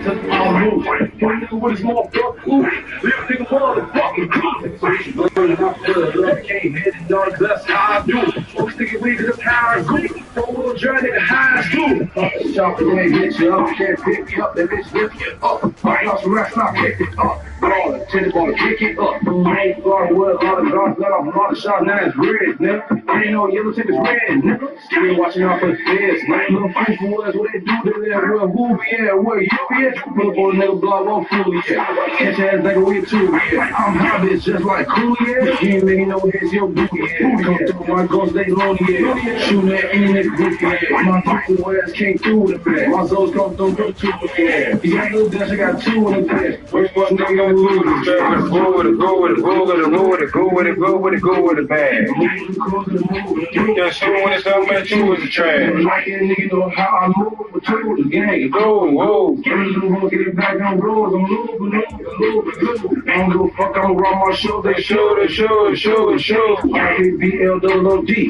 took all move. One nigga with his motherfucker, ooh, little nigga motherfucking cool. Learning how to love, can't hit it, dog, that's how I do. Smoke sticky weed, that's how I go. Four-wheel drive, nigga, high as glue. Shop and then hit you up, can't pick you up, that bitch lift you up. Right off the rest, I pick it up. Ball, tennis ball, kick it up. I ain't flying with a lot of guns, let off a lot of shots, now it's red, nigga. Ain't no yellow tip, it's red, nigga. Still watching out for the feds, man. Little fool for us, what they do to them, where who be at, where you be at. Pull up on a nigga block, what fool he at. Catch your ass nigga with too, yeah. I'm hot, bitch, just like cool, yeah. You ain't making no hits, your booty, yeah. Come through my guns, they lonely, yeah. Shooting at any nigga goofy, yeah. My people ass came through with the bag. My souls come through with two, yeah. You got a little dash, I got two in the bag. First one nigga, I'm losing. Go with it, go with it, go with it, go with it, go with it, go with it, go with it, bag. That shit when it's done, man, you was the trash. Like a nigga know how I move, but two the gang. Go, whoa. Get it back on roads, I'm moving. I don't give a fuck, I'm around my show, they show. IBLOOD,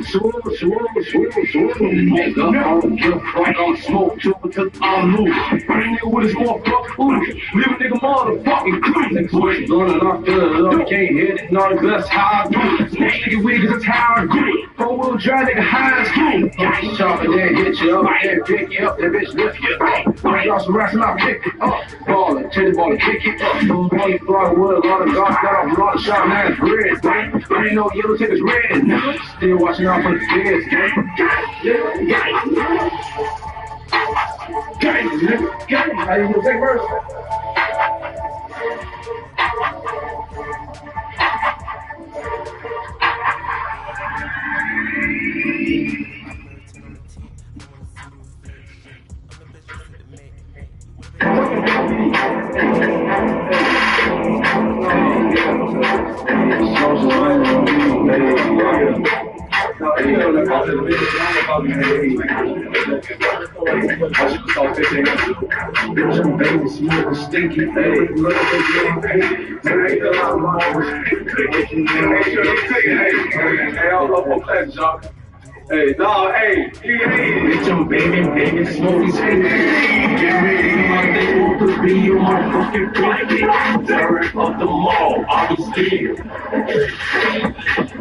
swoop. Nigga, I don't give a fuck, I'm smoke, too, because I'm loose. Bring nigga with his motherfucker, ooh. Leave a nigga motherfucking clue. Learning off the love, can't hit it, no, that's how I do it. Smoke nigga weed, cause that's how I do it. Four-wheel drive, nigga, high as glue. Chop and then hit you up, and pick you up, that bitch lift you up. Bring off some racks and I pick it up. Ballin', tennis ball, kick it up. Ballin', fly with a lot of guns, got off a lot of shots, now it's red, man. Ain't no yellow tip, it's red, nigga. Still watching out for the feds, gang. Gang, nigga, gang. How you gonna take first? Baby, smoke stinky, hey, look at the game, hey, hey, no, hey, bitch, I'm baby, smoking stinky. Get ready, my thing want to be on my fucking blanket. Direct up the mall, I'll be scared.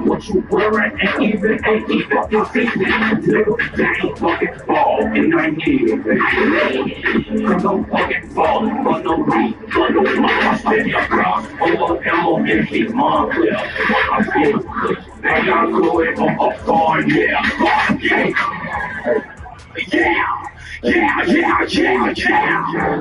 What you wearing ain't fucking season. Nigga, that ain't fucking ball, and I need it. Cause I'm fucking ballin' for no reason, for no money. I spend your cross over M.O.N.T. Montclair. I feel good, and I'm going on a farm, yeah.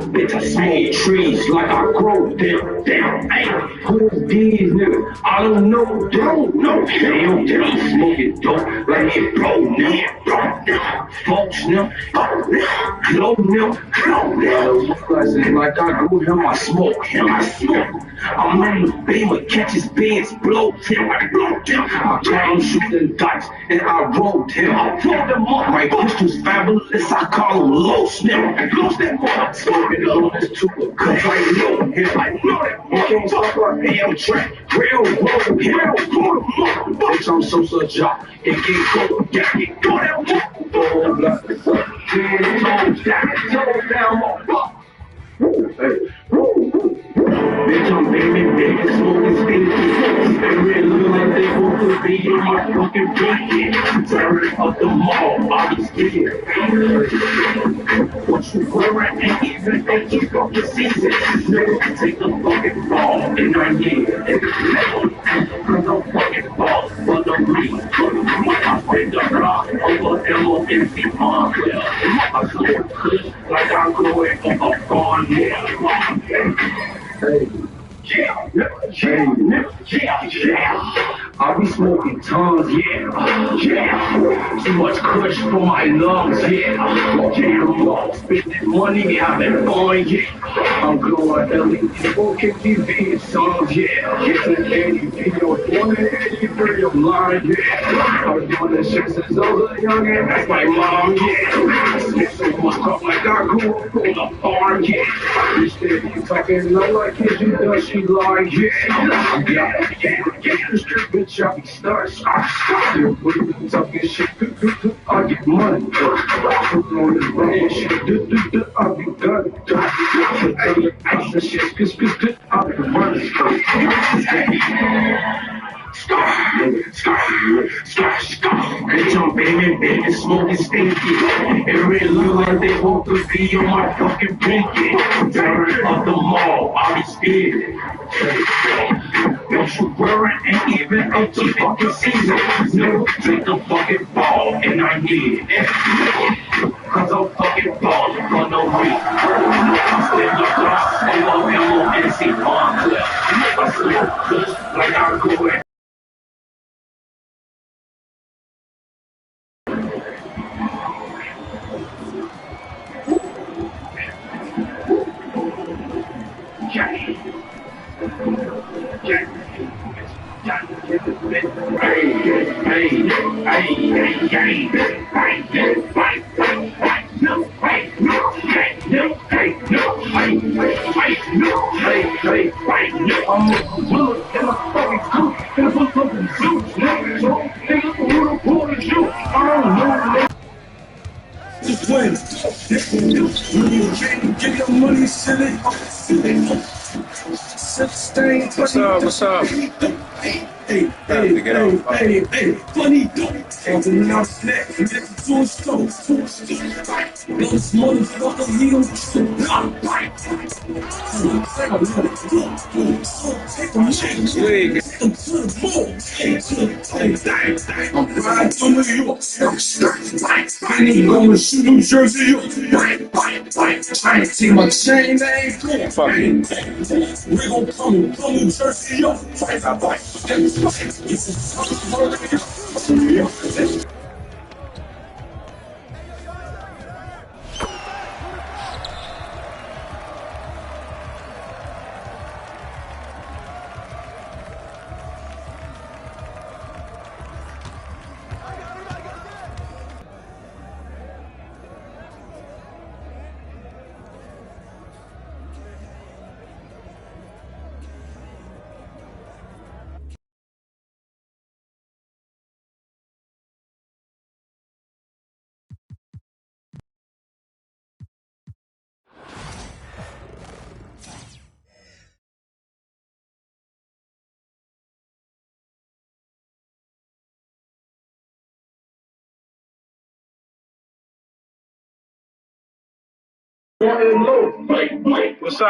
Bitch, I see trees like I grow them. Damn, hey, who's these niggas? I don't know, don't know. Damn, smoking dope like it blow now. Folks now, glow now. Flexing like I grew him, I smoke him, I'm in the beamer, catch his beans, blow him, I blowed him. I call him shooting dice, and I rolled him. I rolled him up, my pistol's fabulous, I call him low snip. I lost that boy, smoking on this too, cause I know him. I know that boy can't talk about damn track. Real road, bitch, I'm so such a it can't go, get go down, down, bitch, I'm baby, smoking stinky. They really look like they want to be in my fucking blanket. Turn up the mall, I'll be scared. What you wearing ain't fucking season. Nigga, take the fucking ball, and I need it. Cause I'm fucking ball, for the reason. I spend the block over M.O.N.T. Montclair. I smoke kush like I'm going on a farm, yeah. Hey. Yeah. I be smoking tons, yeah. Too much kush for my lungs, yeah. Spending money, having fun, yeah. I'm going NBA2k25 songs, yeah. Getting any video, one in any video line, yeah. I was doing this shit since I was a young and that's my mom, yeah. Spit so much crap like I grew up on the farm, yeah. Bitch, steady talking low like kids, you know she like, yeah. The street bitch, I be stars. Still putting talking shit. I get money. On this rain shit. I be done. Ice and shit, cause I'm running. Bitch, I'm baby, smoking stinky. Every look like they hope to be on my fucking pinky. Turn up the mall, I'll be speeding. Don't you worry, ain't even up to fucking season. No, take a fucking ball, and I need it. Cause I'm fucking ballin' for no reason. I'm still the boss, I'm on NC Pond Clip. I slip clips like I go at. Just win. When you get your money, silly. What's up? Hey, funny dope. And now snap, get to a stove. Those motherfuckers, he don't Sweet. I'm riding to New York. I'm going to New Jersey. I ain't see my chain, they ain't going. Fuck it. We gon' come New Jersey, yo.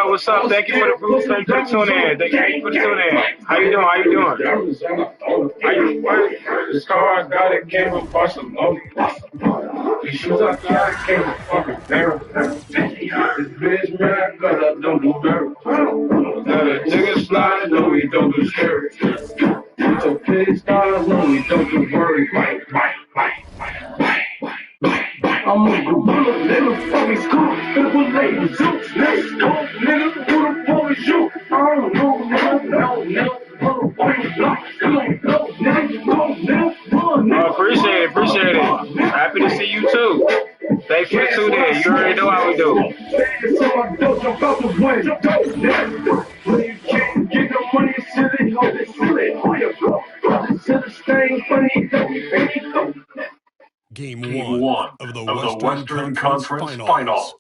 What's up? Thank you for the boost. Thank you for the tune in. Thank you for the tune in. How you doing? This car I got it came from Barcelona. These shoes I got it came from fucking Paris. This bitch mad cause I don't do dirt. Niggas slide, no we don't do skirt. So pig stars, no we don't do worry. I'm a gorilla, nigga, fucking school, people ladies, let's go, nigga, who the fuck is you? I don't know, Appreciate it. Happy to see you too. Thanks for the tune in. You already know how we do. Get no money, silly. Game one of the Western Conference Finals.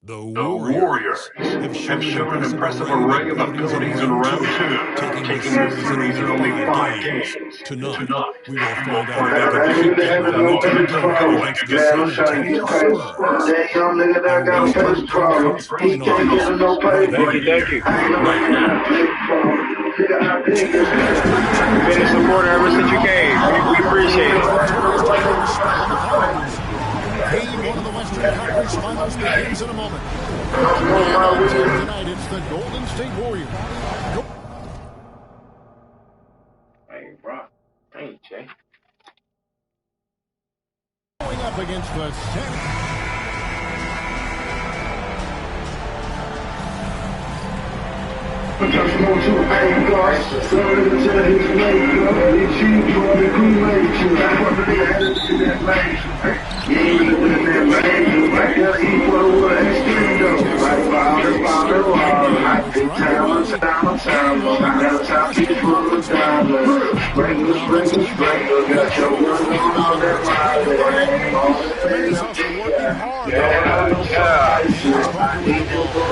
The Warriors have shown an impressive array of abilities in round two, taking the series in only 5 games. Tonight, we will find out if they can keep that momentum going against the San Antonio Spurs. The Western Conference Finals. Thank you. You've been a supporter ever since you came. We appreciate it. Game one of the Western Conference Finals begins in a moment. Tonight, it's the Golden State Warriors. Hey, bro. Hey, Jay. Going up against the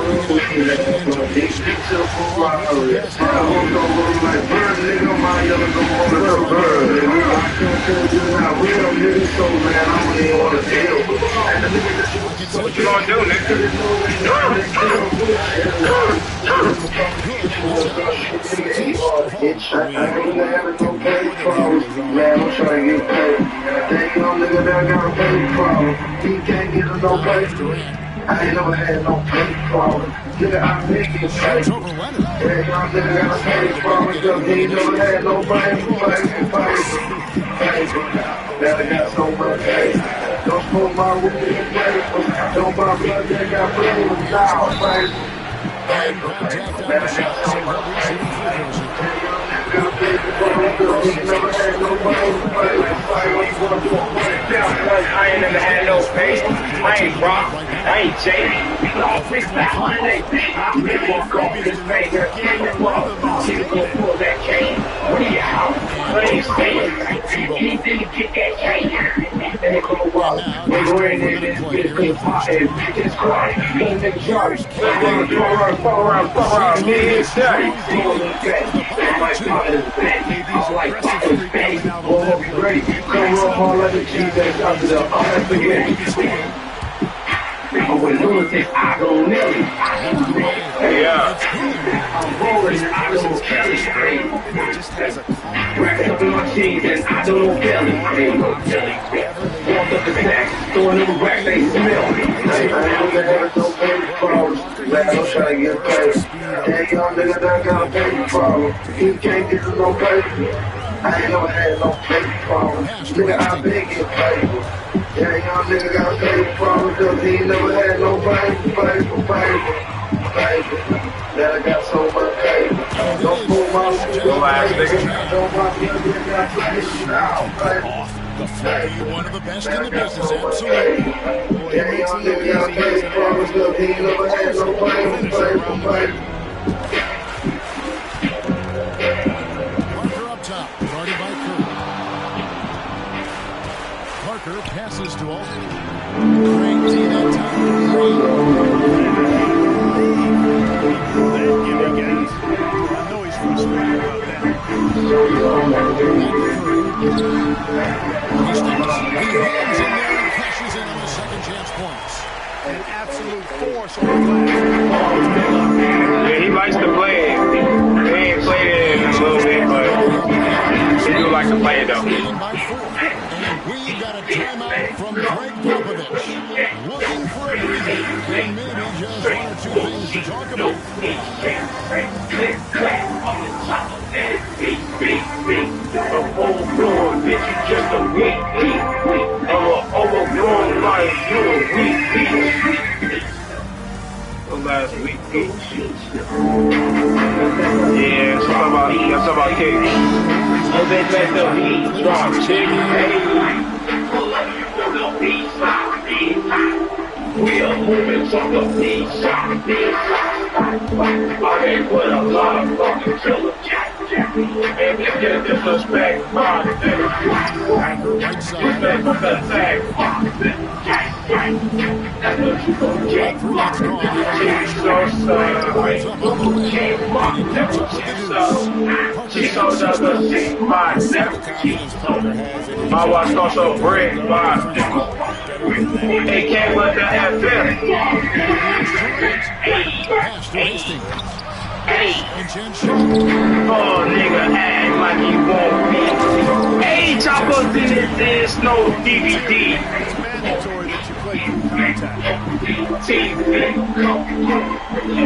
Hands up. What you gonna do, nigga? Man, I'm trying to get paid. They young nigga that got a pay problem. He can't get no pay. I ain't never had no pay problem. Nigga, I make it pay. That young nigga got a pay problem because he never had no pay. Now I got so much pay. Don't smoke my weed in paper. Don't buy blood that got blood now, baby. Man, I got so much pay. I ain't never had no pain. I ain't rock. I ain't jaded. We all fix that holiday. I'm gonna walk off this finger. He's gonna pull that cane. What are you out? What are you saying? He didn't get that cane. And they go wild. They go in there and get clean pot and it's quiet. He ain't the charge. Fall around. Me and Daddy. My father is bad. I'm like, fucking bad. Well, be ready. Come up all of the cheese that's out to the other spaghetti. I'm with lunatics, I go Nelly. Yeah. I'm rolling, I don't Kelly. Racking up in my jeans and I don't know belly. Walked up the stacks, throwing them racks, they smell me. I ain't never no baby problems. Man, I'm trying to get paid. That young nigga that got a baby problem. He can't get no baby. I ain't never had no baby problem. Nigga, I been get paid. Yeah, young nigga got a baby problem because he never had no baby. Now I got so much baby. Don't pull my Go ass nigga. don't want me to get that place now, baby. The Flurry, one of the best in the business, absolutely. Boy, Yeah, young nigga got a baby problem because he never had no baby. Parker up top, guarded by Curry. Parker passes to Alton. Craig T that time. Give him gas. I know he's frustrated about that. He hangs in there and cashes in on the second chance points. An absolute force on the glass. Yeah, he likes to play it. He ain't played it in a little bit, but he do like to play it though. By 4. And we got a timeout from Greg Popovich. Looking for a breather and maybe just one or two things to talk about. Overgrown, bitch, you just a weak beat. Overgrown life, you a weak beat. The last week beat. Yeah, that's about cake. Oh, they let the heat drop, chick. We are moving from the beat shot. I ain't put a lot of fucking killer jack. And you get disrespect, man. Respect for the tag. That's what you gonna get. She's so sad. She so doesn't see my neck. My watch costs a brick, man. They can't let the FM. Oh, nigga, act like he won't be. Hey, choppers in it, there's no DVD.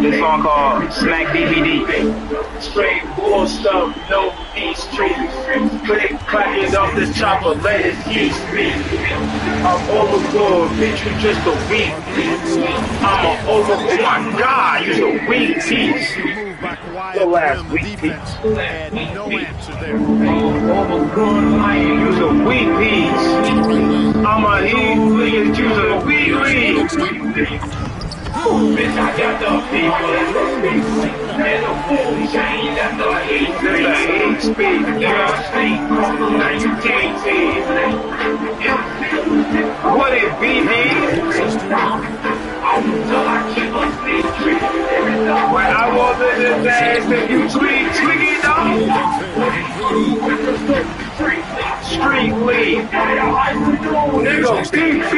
This song called Smack DVD. Straight bull stuff, no East Street. Click, clacking off this chopper, let it keep speak. I'm overboard, bitch, you just a weak piece. I'm a oh my God, you's a weak piece. The last weak piece. And no answer there. Overgrown lion, you's a weak piece. I'm a English, you's a weak piece. Bitch, I got the people in the people. And the full chain, that's the heat. That's the heat speed. Nigga, sleep. Now you can't see it. What it be, nigga? Until I keep a sleep tree. his ass if you tweak it dog. Street league. Nigga, BP.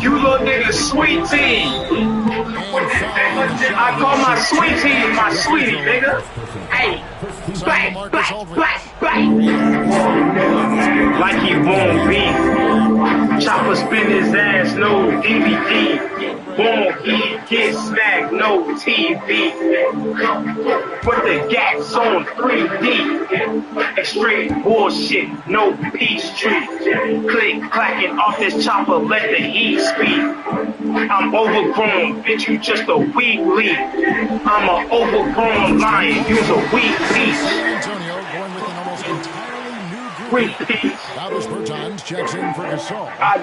You little nigga sweet tea. I call my sweet tea my sweetie, nigga. Hey, bang. Like he won't be. Chopper spin his ass, no DVD. Won't get smacked, no TV. Put the gas on 3D. Extreme bullshit, no peace tree. Click clacking off this chopper, let the heat speak. I'm overgrown, bitch, you just a weak leaf. I'm an overgrown lion, you's a weak piece. Weak piece. I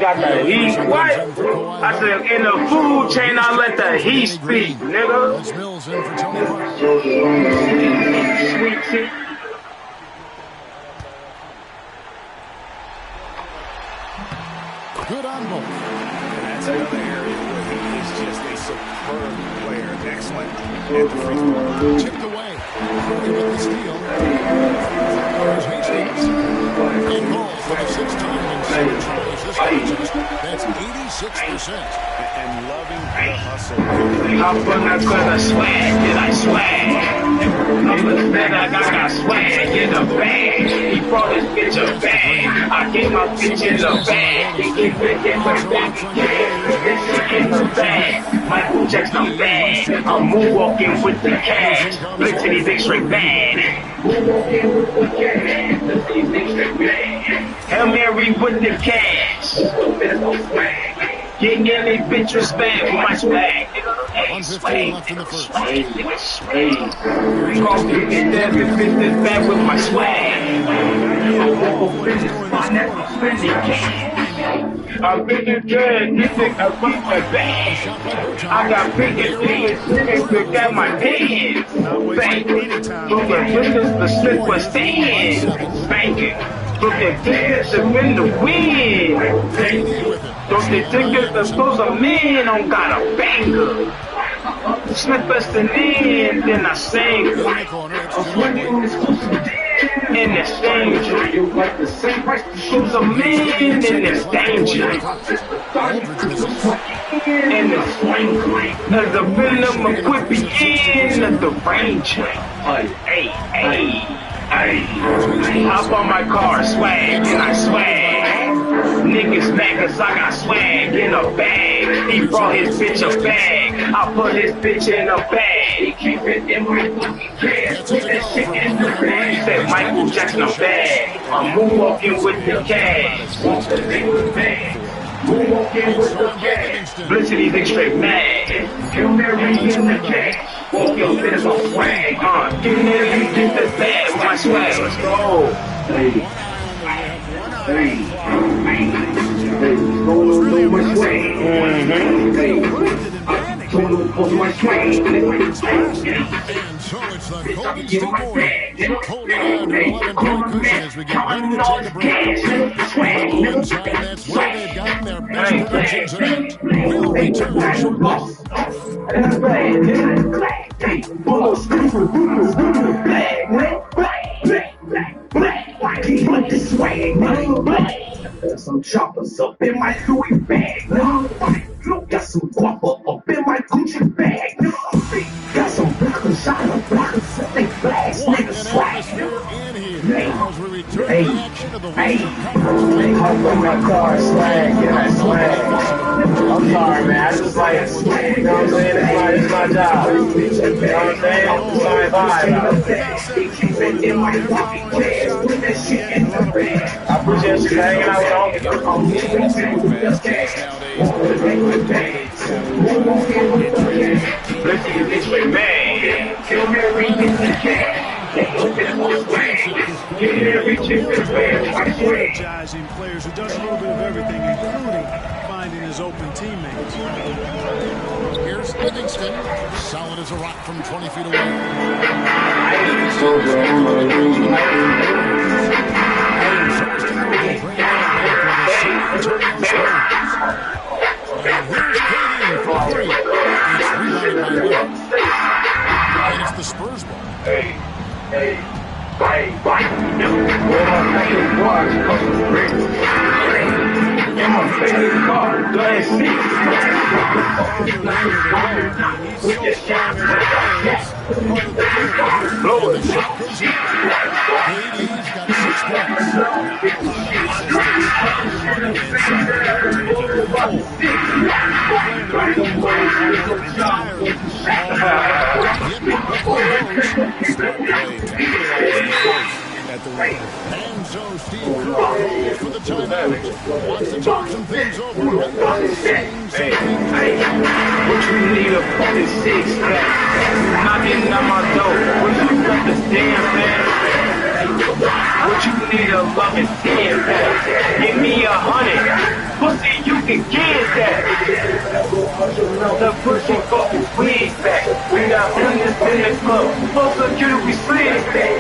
got the heat. What? I said, in the food chain, I let the heat speak, nigga. Sweet tea. Good on both. That's another area where he is just a superb player. Excellent at the free throw. Chipped away. With the steal. There's Hastings. And goal for the sixth time in 7 tries this contest. That's 86%. And loving the hustle. I'm gonna swag, did I swag? I'm gonna bet I got swag in the bag. He brought his bitch a bag. I gave my bitch in the bag. He keep it in my back. This shit in the bag. Michael Jackson bad. I'm moonwalking with the cash. Look to these straight bad. Moonwalking with the cash. Look to these straight bad. Hail Mary with the cash. Get any bitch respect for my swag. Hey, swag, swag, nigga, swag. Coffee get that bitch is bad with my swag. I'm bigger than nigga, I beat my bag. I got bigger things, niggas look at my pants. Banking, from the business, the slip was staying. Banking, looking good to win the win. Don't they think it's the supposed of men don't got a banger? Slip us in, then I sing. In this danger, you like the same price to shoes of men in this danger. In the swing, as the venom equipped in the ranger. Hey, hop on my car, swag, and I swag. Niggas mad cause I got swag in a bag. He brought his bitch a bag. I put his bitch in a bag. He keep it in my fucking cash. Put that shit in the bag. He said Michael Jackson a bag. I'm moonwalking with the cash. Want the nigga bag. Moonwalking with the cash. Blitzing these niggas straight mad. Hail Mary in the cash. Walk your bitch on swag. Get in there and get this bag with my swag. Let's go. Hey, go my swag. Go my swag. And so it's the Golden State Warriors holding on to 11-point cushion as we get ready to take a break. Inside, that's where they've gotten their best productions tonight. We'll return shortly. Some choppers up in my Louis bag. Got some guapa up in my Gucci bag. Got some blockers, shot up blockers, they flags, niggas swag. Hey, hop on my car, swag, and I swag. I'm sorry, man, I just like it. You know what I'm saying? It's my job. You know what I'm saying? Sorry, bye. I appreciate you hanging out with Energizing players who does a little bit of everything, including finding his open teammates. Here's Livingston, solid as a rock from 20 feet away. And here's Katie for 3. It's rebounded by Williams. farther later to go. He's so strong as a player. It's part of the deal right here. And the shot goes in. KD's got 6 points. Now, a lot of statistics on the inside of that region of the goal. Playing the big guys almost entirely yet the smart play to capitalize the force at the rim. And so Steve Kerr goes for the timeout. Wants to talk some things over. What you need a fucking 6-pack? Knocking on my door. What you got this damn man? What you need a loving 10-pack? Give me 100. Pussy, you can get that. The pussy fucking weed back. We got hundreds in the club. Full security, we slid back.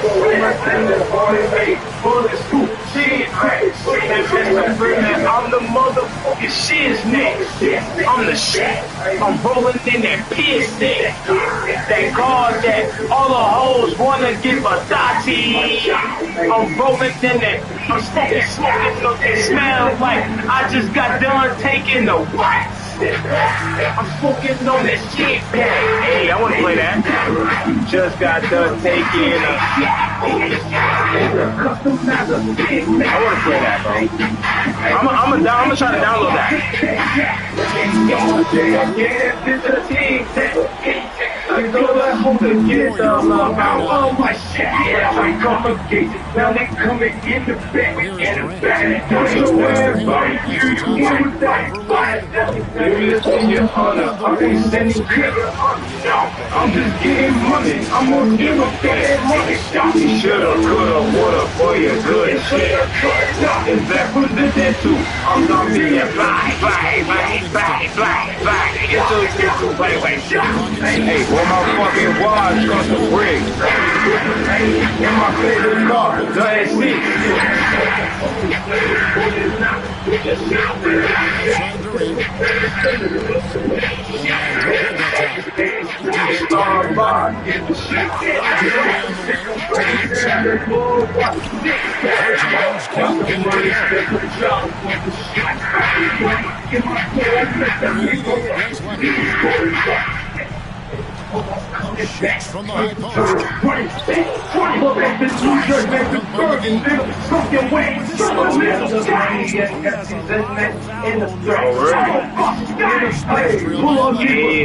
Bullets, scoop, cheese back. I'm the motherfucking shiz next. I'm the shit. I'm rolling in that piss neck. That guard that all the hoes wanna get my dotty. I'm rolling in that. I'm smoking, it smells like I just got done taking the wax. I'm smoking on that shit pack. Hey, I wanna play that. Just got done taking a I wanna play that, bro. I'm gonna try to download that. I go back home to get the love out of my shit. I complicated. Now they coming in the back. So everybody, you want that. Maybe it's in your honor. I ain't sending clear. I'm just getting money. I'm gonna give a bad money. Shoulda, coulda, woulda, for your good shit. Is that what they did too? I'm gonna be a fly. Get to, wait. Hey, well, my fucking watch cost a brick. In my favorite car, the SC. Shoots from the high post. Hey,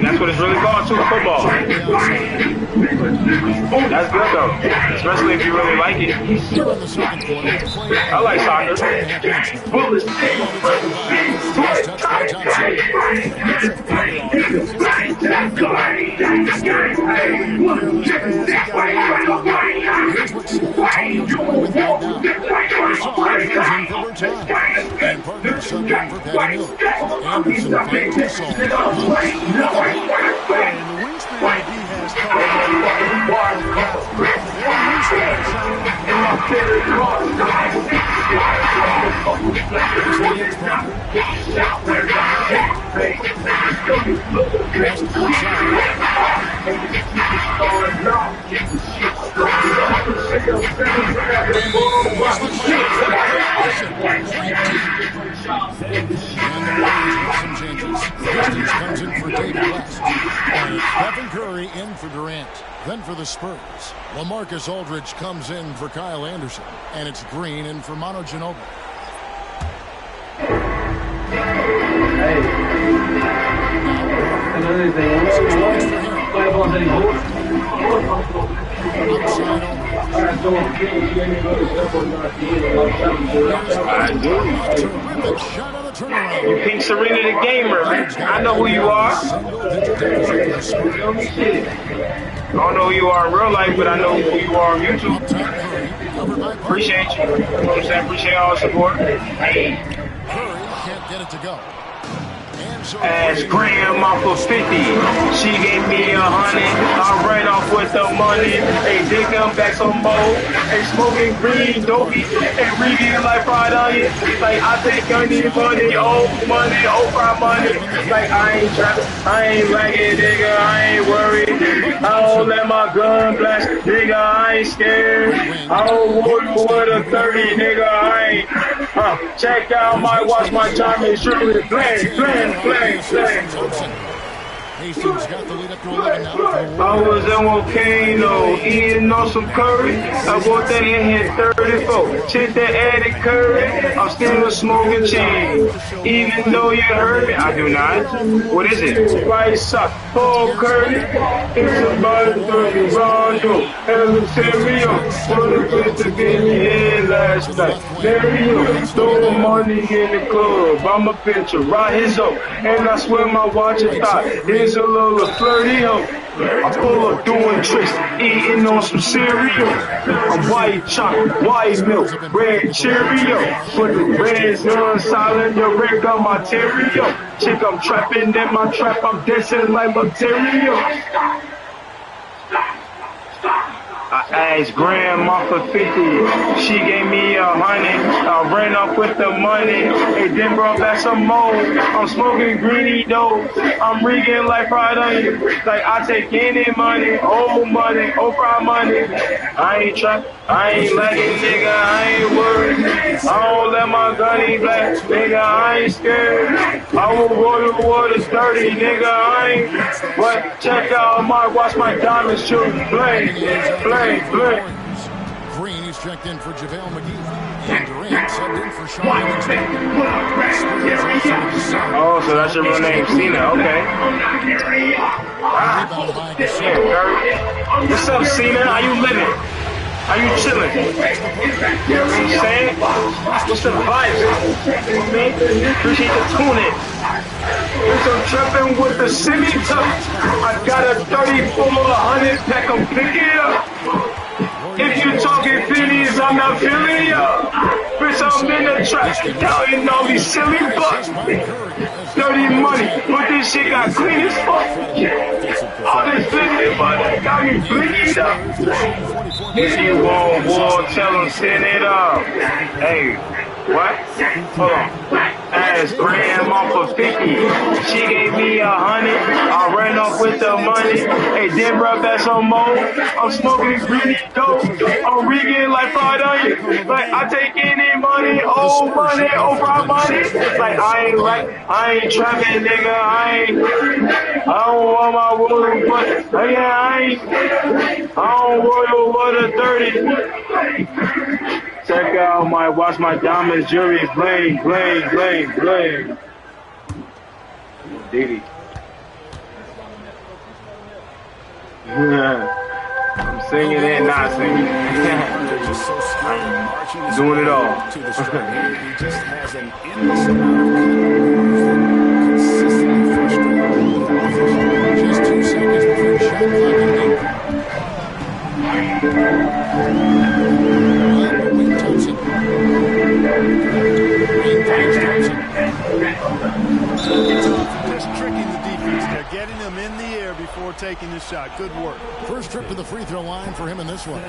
that's what it's really called too, football. That's good though, especially if you really like it. I like soccer. Here's what San Antonio's going with right now. Gasol comes in for Bertans. And partner subbed in for Patty Mills. Anderson playing Gasol. And the wingspan that he has covered And the Warriors with some changes. The Pistons comes in for David West. And Stephen Curry in for Durant. Then for the Spurs, LaMarcus Aldridge comes in for Kyle Anderson. And it's Green in for Manu Ginobili. You Pink Serena the gamer. I know who you are. I don't know who you are in real life, but I know who you are on YouTube. Appreciate you. You know what I'm saying? Appreciate all the support. Hey. Curry can't get it to go. Ask grandma for 50. She gave me 100. I ran off with the money. Hey, dig them back some more. Hey, smoking green dopey. And reading like fried onion. Like I think I need money, old fried money. Like I ain't trapping, I ain't lagging, nigga. I ain't worried. I don't let my gun blast, nigga. I ain't scared. I don't want with a 30, nigga. I ain't. Check out my watch, my time is surely bling. Hastings got the lead up to 11 now. I was in Volcano, eating on some curry. I bought that in here 34. Check that added curry. I'm still smoking cheese. Even though you heard me, I do not. What is it? Rice sock, Paul Curry. It's about 30 Rondo. Hella cereal. For the place to get me in last night. Stereo. Throw money in the club. I'm a pitcher, right his up. And I swear my watch is hot. Here's a little flirty hoe. I pull up doing tricks, eating on some cereal. I'm white chocolate, white milk, red Cheerio. Put the reds on silent, the red got my material. Chick, I'm trapping in my trap, I'm dancing like material. I asked grandma for 50, she gave me 100, I ran up with the money, and then brought back some more. I'm smoking greeny dough, I'm rigging like fried onion, like I take any money, old fried money. I ain't trapping, I ain't lagging, nigga, I ain't worried. I don't let my gunny black, nigga, I ain't scared. I will roll the waters dirty, nigga, I ain't. But check out my, watch my diamonds shoot, bling. Green is checked in for JaVale McGee. And Durant subbed in for Sean Livingston. Oh, so that's your real name, Cena, okay. What's up, Cena? How you living? How you chilling? You know what I'm saying? What's the vibes? You know what I mean? Appreciate the tuning. I'm tripping with the semi tuck. I got a 3400 pack, I'm picking up. If you talking pennies, I'm not feeling ya. Bitch, I'm in the trap, counting all these silly bucks. Dirty money, but this shit got clean as fuck. All this flipping money got me blinking up. If you want war, tell them send it up. Hey, what? Hold on. Asked grandma for 50. She gave me 100. I ran off with the money. Hey, then brought back some more. I'm smoking greedy dope. I'm rigging like fried onion. Like I take any money, old fried money. Like I ain't trapping, nigga. I don't want my water, but yeah, I don't want your water dirty. Check out watch my diamonds, jewelry, bling, bling, bling, bling. Diddy. I'm singing and not singing. I'm doing it all. He just has an endless amount of consistently frustrating. Just 2 seconds between shot clock and game clock. Thompson. Just tricking the defense there, getting them in the air before taking the shot. Good work. First trip to the free throw line for him in this one.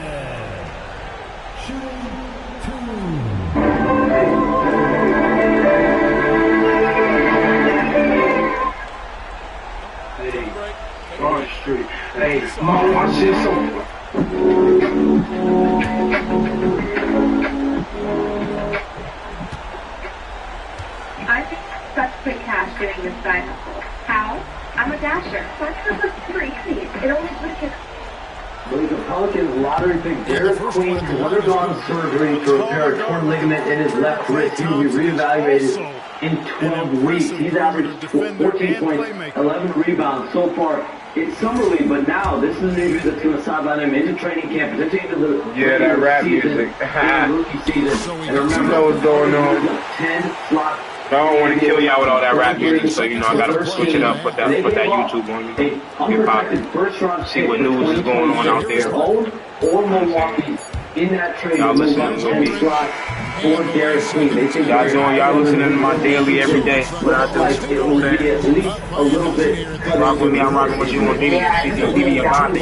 Hey, mom, watch this. I think such quick cash getting this side hustle. How? I'm a dasher, so I kind of super easy. It only just The Pelicans lottery pick Derek Queen has undergone surgery to repair a torn ligament in his left wrist. He will be reevaluated in 12 weeks. He's averaged 14 points, 11 rebounds so far. It's summer league, but now this is an injury that's going to sideline him into training camp, potentially into the that rap music. rookie season. And remember, you know what's going on. 10 slots. I don't want to kill y'all with all that rap music, so you know I gotta switch it up. Put that YouTube on. Hip hop. See what news is going on out there. Or Milwaukee in that trade. Y'all listening to me. For Derek Queen. Y'all listening to my daily every day. What I do. Like it will be at least a little bit. Rock with me, I'm rocking with you on DD. DD and Bond.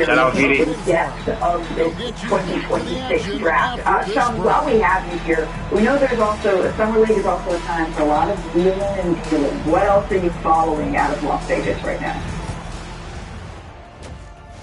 Shout out DD. Guest of the 2026 draft. Sean, while we have you here, we know there's also, Summer League is also a time for a lot of wheeling and dealing. What else are you following out of Las Vegas right now?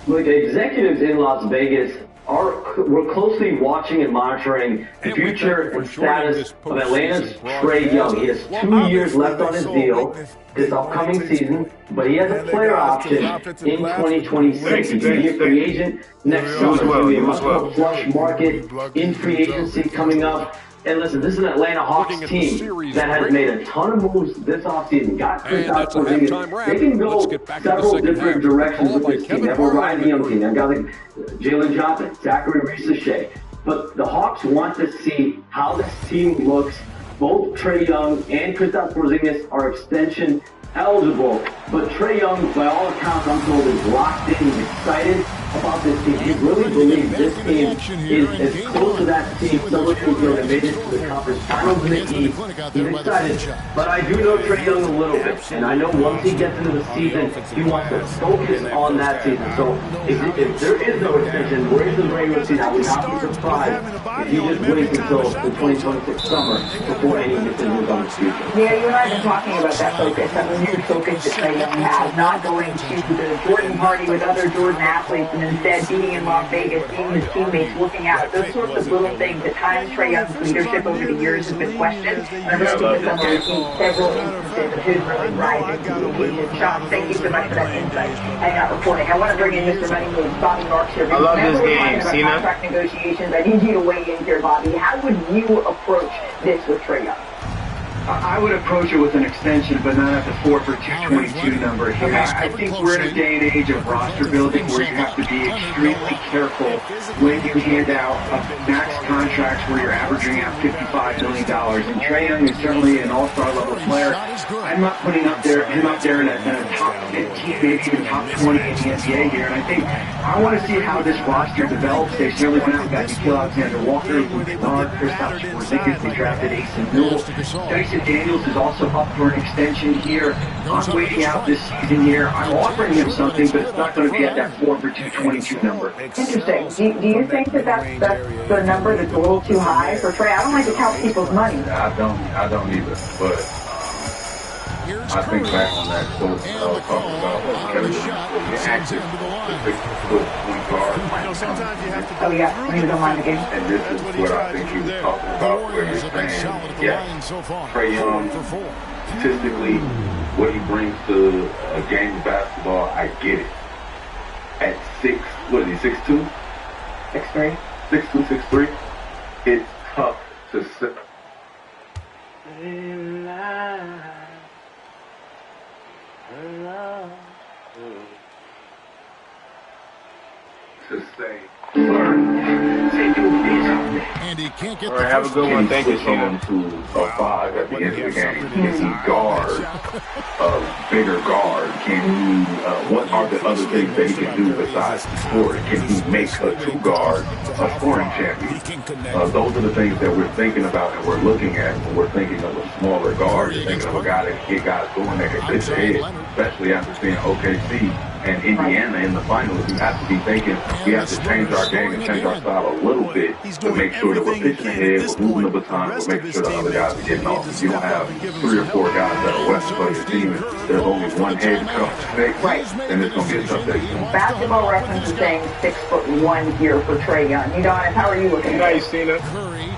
Look, executives in Las Vegas we're closely watching and monitoring the future and status of Atlanta's Trae Young. He has 2 years left on his deal this upcoming season, but he has a player option in 2026. He's going to be a free agent next summer. It's going to be a much more flush market in free agency coming up. And listen, this is an Atlanta Hawks team that has made a ton of moves this offseason. Got Kristaps Porzingis. They can go several different directions with this team. They have a rising young team. They've got Jalen Johnson, Zachary Reese-Shea. But the Hawks want to see how this team looks. Both Trae Young and Kristaps Porzingis are extension eligible, but Trae Young, by all accounts, I'm told, is locked in. He's excited about this team. He really believes this team is as close to that team similar to that made it to the conference finals in the East. He's excited, but I do know Trae Young a little bit, and I know once he gets into the season, he wants to focus on that season. So if there is no extension, where is the regular season? I would not be surprised if he just waits until the 2026 summer before any decisions on the future. Yeah, you and I have been talking about that focus. New focus that Trae Young has, not going to the Jordan party with other Jordan athletes and instead being in Las Vegas, seeing his teammates, looking out. Those sorts of little things. At times, Trae Young's leadership over the years has been questioned. And I've really seen several instances of his really rising to the occasion. Sean, thank you so much for that insight and that reporting. I want to bring in Mr. Money Moves, Bobby Marks here. I love this game, Cena. Contract negotiations. I need you to weigh in here, Bobby. How would you approach this with Trae Young? I would approach it with an extension, but not at the 4 for 222 number here. I think we're in a day and age of roster building where you have to be extremely careful when you hand out max contracts where you're averaging out $55 million. And Trae Young is certainly an all-star level player. I'm not putting him up there in a top 15, maybe even top 20 in the NBA here. And I think I want to see how this roster develops. They certainly went out and got Nikhil Alexander-Walker, Luke Kennard, Kristaps Porzingis. They drafted Ace Newell. Dyson Daniels is also up for an extension here. I'm waiting out this season here. I'm offering him something, but it's not going to be at that 4 for 222 number. Interesting. Do you think that that's the number that's a little too high for Trae? I don't like to count people's money. I don't either, but I think back on that quote I was talking about Kevin Durant, active, the 6-foot point guard. Sometimes you have to Oh yeah, when he was on the game. And this is what I think he was talking about, where he's saying, yes, Trae Young, statistically, what he brings to a game of basketball, I get it. At 6, what is he, 6'2"? 6'3". 6'2", 6'3", it's tough to sit. To say, And he can't get All right, have a good one. Thank you, Sheena. To a 5 at the end of the game. Can he guard a bigger guard? Can he, what are the other things that he can do besides score? Can he make a 2-guard a scoring champion? Those are the things that we're thinking about and we're looking at when we're thinking of a smaller guard. You're thinking of a guy that can get guys going that can hit the head, especially after seeing OKC and Indiana in the finals. We have to be thinking we have to change our game and change our style a little bit to make sure that we're pitching ahead, we're moving the baton, we're making sure the other guys are getting off. If you don't have 3 or 4 guys that are west for your team, there's only one head coach, then it's going to be a tough day. Basketball Reference is saying 6'1" here for Trae Young. Udonis, how are you looking? Nice, Cena.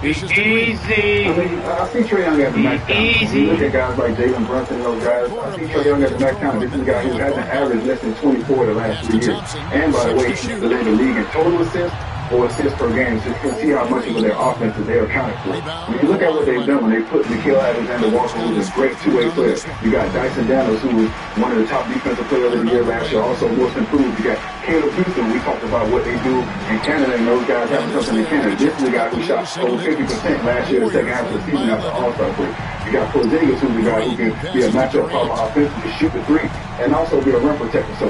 Easy. I see Trae Young at the max count. You look at guys like Jalen Brunson and those guys. I see Trae Young at the max count. This is a guy who hasn't averaged less than 24 the last 3 years. And by the way, he's led the league in total assists or assists per game. So you can see how much of their offense that they're accounted for. When you look at what they've done, when they put Nikhil Alexander-Walker, who's a great 2-way player. You got Dyson Daniels, who was one of the top defensive players of the year last year, also most improved. You got Caleb Houston. We talked about what they do in Canada, and those guys having something in Canada. This is a guy who shot over 50% last year, the second half of the season after All-Star break. You got Porzingis, who's a guy who can be a matchup problem offensively, shoot the 3, and also be a rim protector. So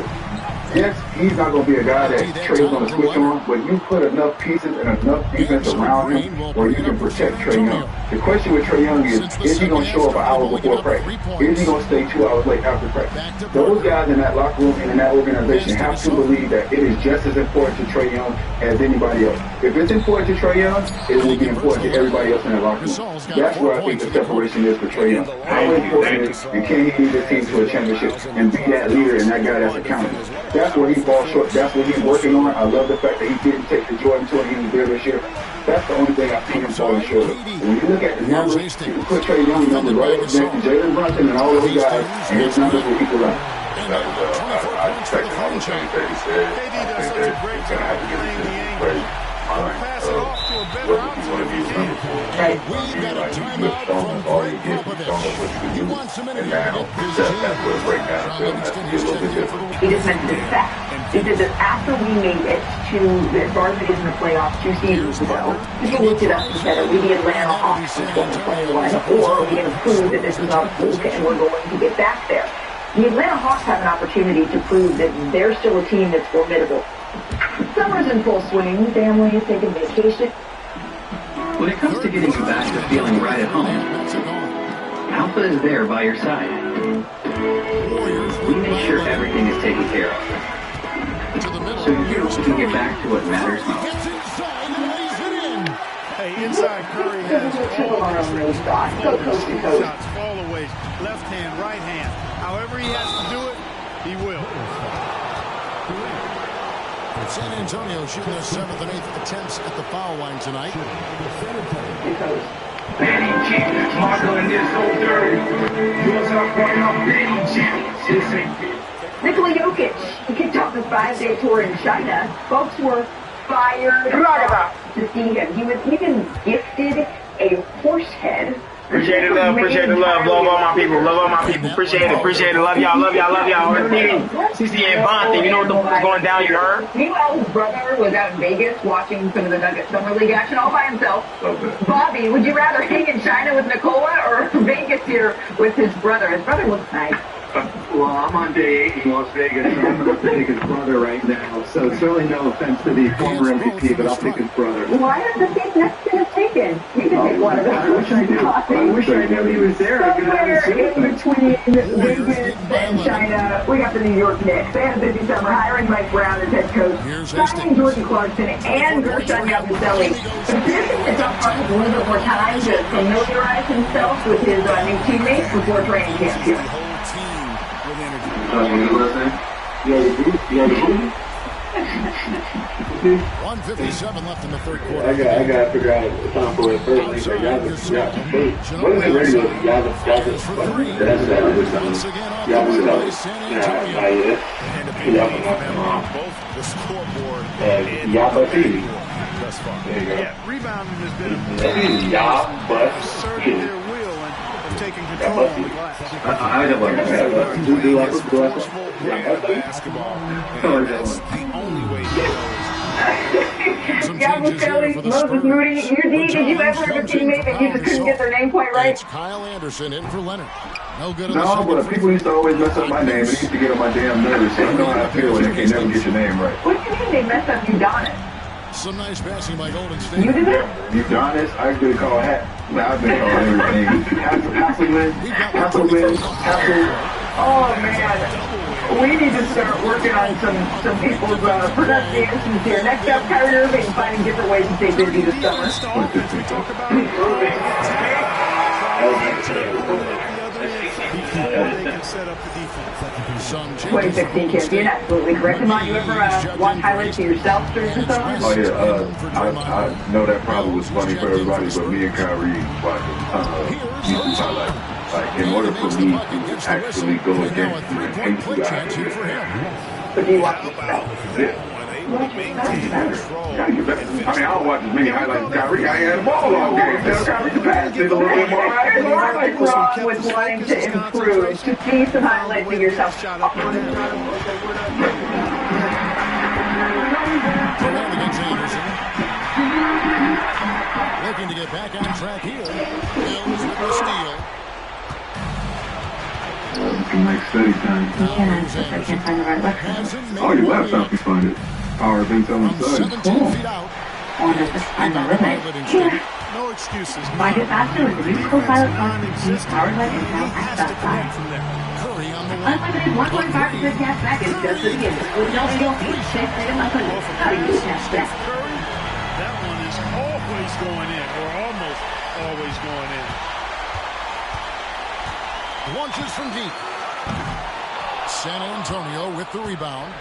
yes, he's not going to be a guy that Trae's going to switch on, but you put enough pieces and enough defense around him where you can protect Trae Young. The question with Trae Young is he going to show up an hour before practice? Is he going to stay 2 hours late after practice? Those guys in that locker room and in that organization have to believe that it is just as important to Trae Young as anybody else. If it's important to Trae Young, it will be important to everybody else in that locker room. That's where I think the separation is for Trae Young. How important is and can he lead his team to a championship and be that leader and that guy that's accountable? that's where he falls short. That's what he's working on. I love the fact that he didn't take the Jordan to it. He was there this year. That's the only thing I've seen him falling short of. When you look at the numbers, you can put Trae Young's numbers right up next to Jalen Brunson and all those guys, and his numbers will equal out. I expect all the things that he said. KD does such a great job playing the angle. Pass it off to a better option if you can. We got a timeout from Greg Popovich. He wants a minute to get this team. He just mentioned it fast. He said that after we made it to the Barnes in the playoffs 2 seasons ago, people looked at us and said, are we the Atlanta Hawks in 2021, or are we going to prove that this is our fluke and we're going to get back there? The Atlanta Hawks have an opportunity to prove that they're still a team that's formidable. Summer's in full swing. Family is taking vacation. When it comes to getting you back to feeling right at home, Alpha is there by your side. We make sure everything is taken care of, so you can get back to what matters most. Hey, inside Curry has all the shots, fallaways, left hand, right hand. However he has to do it, he will. San Antonio shooting their 7th and 8th attempts at the foul line tonight. Nikola Jokic, he kicked off his 5-day tour in China. Folks were fired to see him. He was even gifted a horse head. Appreciate the love, appreciate the love. Love all my people, love all my people. Appreciate it, appreciate it. Love y'all, love y'all, love y'all. CC and Bond thing, you know what the fuck's going down, you heard? Meanwhile, his brother was out in Vegas watching some of the Nuggets Summer League action all by himself. Bobby, would you rather hang in China with Nikola or Vegas here with his brother? His brother looks nice. Well, I'm on day 8 in Las Vegas, so I'm going to pick his brother right now. So certainly no offense to the former MVP, but I'll pick his brother. Why is the seat next to his taken? You can take one of those. I wish I knew. I wish I knew he was there. Somewhere in between Vegas and China, we got the New York Knicks. They had a busy summer hiring Mike Brown as head coach, signing Jordan Clarkson and Gershon Yabusele. But Pearson has got Clarkson a little bit more time to familiarize himself with his new teammates before training camp here. 1:57 left in the third quarter. I got to figure out the time for it first. What is the radio? The scoreboard. Yeah, rebounding has been asserting their will and taking control on the glass. I have like Basketball. That's the only way to go. Yabusele, Moses Moody, did you ever have a teammate that you just couldn't get their name quite right? It's Kyle Anderson in for Leonard. No good. No, but people used to always mess up my name. It used to get on my damn nerves. So I know how I feel when they can never get your name right. What do you mean they messed up Udonis? Some nice passing by Golden State. You did it? Udonis, I could call Hat. I've been called everything. Hasselman. Oh man, we need to start working on some people's pronunciations here. Next up, Kyrie Irving finding different ways to stay busy this summer. They can set up the defense. 2016 champion, absolutely correct. Come on, you ever watch highlights of yourself during the summer? Oh yeah, I know that probably was funny for everybody, but me and Kyrie watch YouTube highlights. Like, in order for me to actually go against the hate you guys, but do you watch yourself? Yeah. Gotta get better. I mean, I don't watch as many highlights as Kyrie. I had the ball all game. Tell Kyrie to pass it a little bit more. There's nothing wrong with wanting to improve, to see some highlights of yourself. Looking to get back on track here. Mills with the steal. Like study time. I can't find the right lesson. Oh, your laptop, you find it. Power things on the side. 17 feet out. I wonder if I'm a roommate. No excuses. Find it faster with the new co-pilot function powered by Intel Acctivated. Curry on the Unlimited 1.5% cash back is just the beginning. With no deal fee, check it out. How do you cash back? That one is always going in, or almost always going in. launches from deep. San Antonio with the rebound.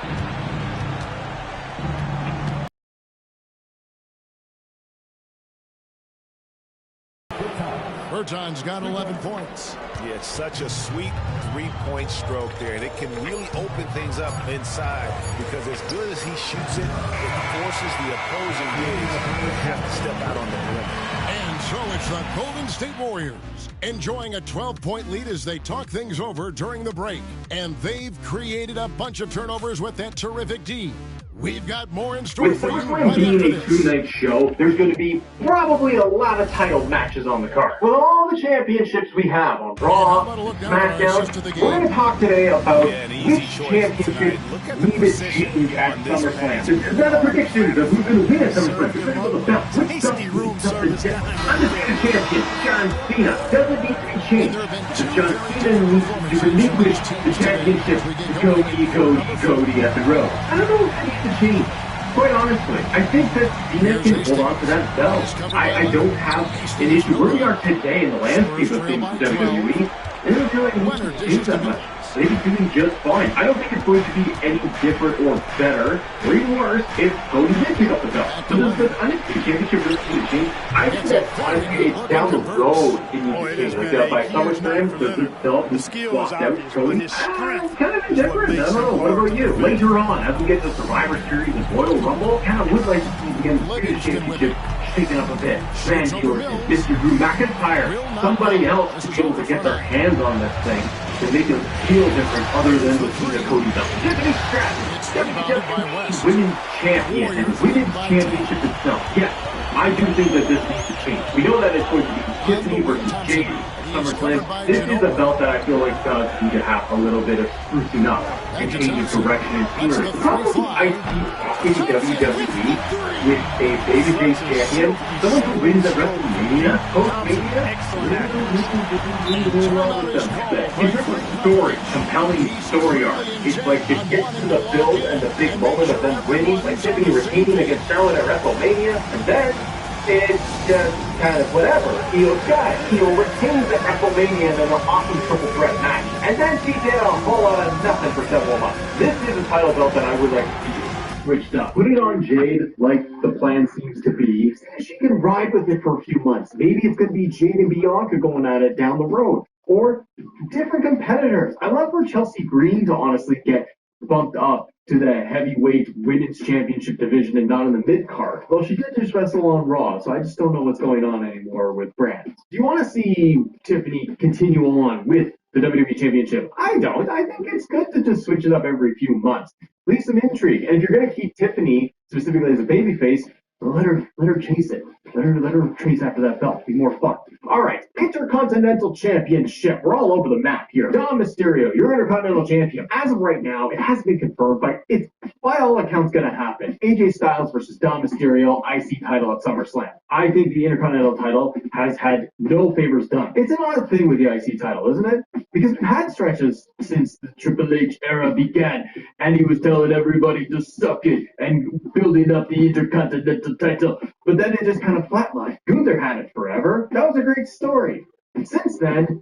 Berton's got 11 points. Yeah, it's such a sweet three-point stroke there, and it can really open things up inside because as good as he shoots it, it forces the opposing bigs to have to step out on the perimeter. And so it's the Golden State Warriors enjoying a 12-point lead as they talk things over during the break. And they've created a bunch of turnovers with that terrific D. We've got more in store for you right being after a this. two-night show, there's going to be probably a lot of title matches on the card. With all the championships we have on Raw, SmackDown, we're going to talk today about which championship needed change at SummerSlam. Now the predictions of who's going to win at SummerSlam. We're going to go the belt. Which stuff is different? Undisputed champion John Cena doesn't need to be changed. John Cena needs to relinquish the championship to Cody at the Road. I don't know if that needs to change. Quite honestly, I think that Cena can hold on to that belt. I don't have an issue. Where we are today in the landscape of things in WWE, I don't feel like we need to change that much. They'd be doing just fine. I don't think it's going to be any different or better or even worse if Cody did pick up the belt. So does the Undisputed Championship really need to change? I think that honestly it's down the road it needs to change. Like by SummerSlam, the belt was swapped out to Cody. It's kind of indifferent. I don't know. What about you? Later on, as we get to Survivor Series and Royal Rumble, kind of would like to see the Undisputed Championship shaking up a bit. Randy Orton, Mr. Drew McIntyre, somebody else to be able to get their hands on this thing to make it feel different other than the Cody belt. Tiffany Stratton, women's champion and women's championship itself. Yes, I do think that this needs to change. We know that it's going to be Tiffany versus Jade at SummerSlam. This is a belt that I feel like does need to have a little bit of sprucing up and changing direction and scenery. Probably I see in WWE with a babyface champion, someone who wins at WrestleMania, post-Mania, story, compelling story arc. It's like it gets to the build and the big moment of them winning, like Tiffany retaining against Charlotte at WrestleMania, and then it's just kind of whatever. Heel guy, heel retains at WrestleMania in an awesome triple threat match, and then she did a whole lot of nothing for several months. This is a title belt that I would like to see switched up. Put it on Jade like the plan seems to be. She can ride with it for a few months. Maybe it's going to be Jade and Bianca going at it down the road. Or different competitors. I love for Chelsea Green to honestly get bumped up to the heavyweight women's championship division and not in the mid-card. Well, she did just wrestle on Raw, so I just don't know what's going on anymore with brands. Do you want to see Tiffany continue on with the WWE Championship? I don't. I think it's good to just switch it up every few months. Leave some intrigue. And if you're going to keep Tiffany, specifically as a babyface, let her chase it. Let her chase after that belt. Be more fun. All right, Intercontinental Championship. We're all over the map here. Dom Mysterio, your Intercontinental Champion. As of right now, it hasn't been confirmed, but it's by all accounts going to happen. AJ Styles versus Dom Mysterio, IC title at SummerSlam. I think the Intercontinental title has had no favors done. It's an odd thing with the IC title, isn't it? Because we've had stretches since the Triple H era began, and he was telling everybody to suck it and building up the Intercontinental title, but then it just kind of flatlined. Gunther had it forever. That was a great story. And since then,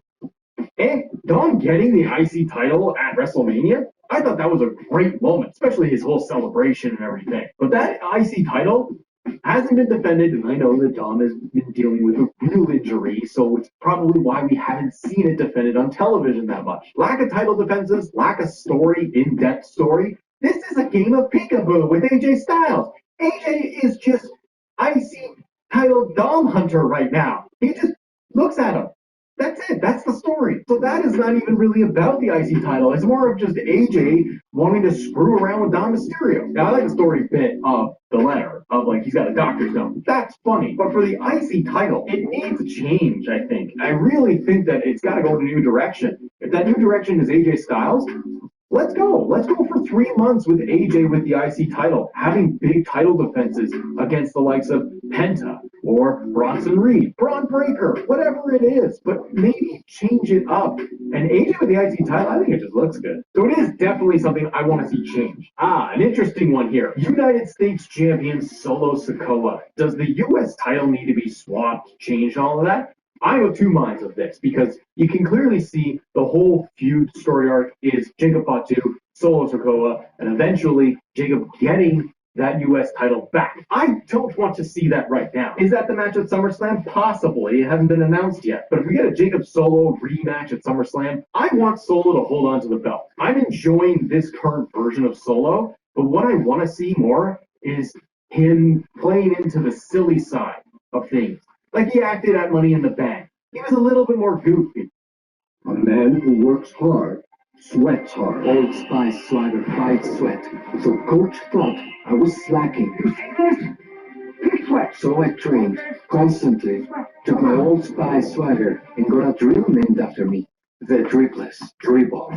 and Dom getting the IC title at WrestleMania, I thought that was a great moment, especially his whole celebration and everything. But that IC title hasn't been defended, and I know that Dom has been dealing with a real injury, so it's probably why we haven't seen it defended on television that much. Lack of title defenses, lack of story, in-depth story. This is a game of peekaboo with AJ Styles. AJ is just IC title Dom Hunter right now. He just looks at him. That's it. That's the story. So that is not even really about the IC title. It's more of just AJ wanting to screw around with Dom Mysterio. Now, I like the story bit of the letter of like he's got a doctor's note. That's funny. But for the IC title, it needs to change, I think. I really think that it's got to go in a new direction. If that new direction is AJ Styles, let's go. Let's go for 3 months with AJ with the IC title, having big title defenses against the likes of Penta or Bronson Reed, Braun Breaker, whatever it is. But maybe change it up. And AJ with the IC title, I think it just looks good. So it is definitely something I want to see change. An interesting one here. United States champion Solo Sikoa. Does the U.S. title need to be swapped, changed, all of that? I'm of two minds of this because you can clearly see the whole feud story arc is Jacob Fatu, Solo Sikoa, and eventually Jacob getting that U.S. title back. I don't want to see that right now. Is that the match at SummerSlam? Possibly. It hasn't been announced yet. But if we get a Jacob Solo rematch at SummerSlam, I want Solo to hold on to the belt. I'm enjoying this current version of Solo, but what I want to see more is him playing into the silly side of things. Like he acted at Money in the Bank. He was a little bit more goofy. A man who works hard sweats hard. Old Spice Swagger fights sweat. So Coach thought I was slacking. You see this? He sweats. So I trained constantly. Took my Old Spice Swagger and got a drill named after me. The Dripless Dribble.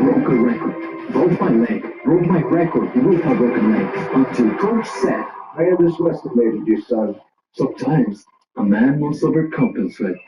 Broke a record. Broke my leg. Broke my record with a broken leg. Until Coach said, I underestimated you, son. Sometimes a man must overcompensate.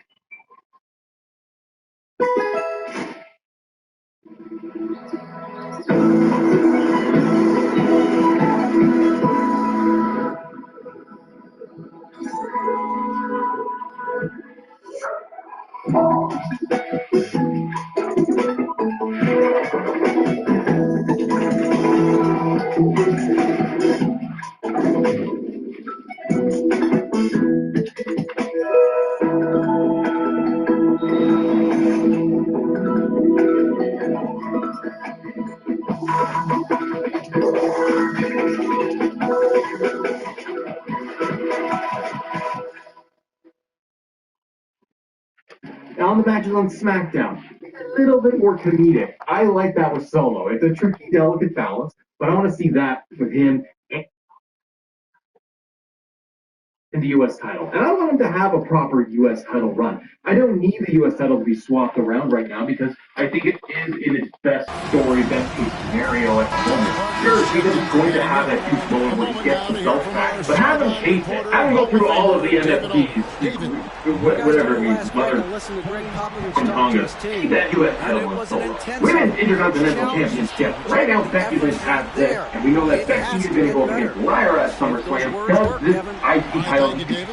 Now on the matches on SmackDown, a little bit more comedic. I like that with Solo. It's a tricky, delicate balance, but I want to see that with him in the U.S. title. And I want him to have a proper U.S. title run. I don't need the U.S. title to be swapped around right now because I think it is in its best story, best case scenario at the moment. Sure, Jacob's going to have that huge moment where he gets the belt back, but have him chase it. Have him go through all of the NFTs, whatever it means, Mother and Tonga. Keep that U.S. title on Solo. Women's Intercontinental Championship. Right now, Becky Lynch has this, and we know that Becky is going to go against Lyra at SummerSlam. Does this IC title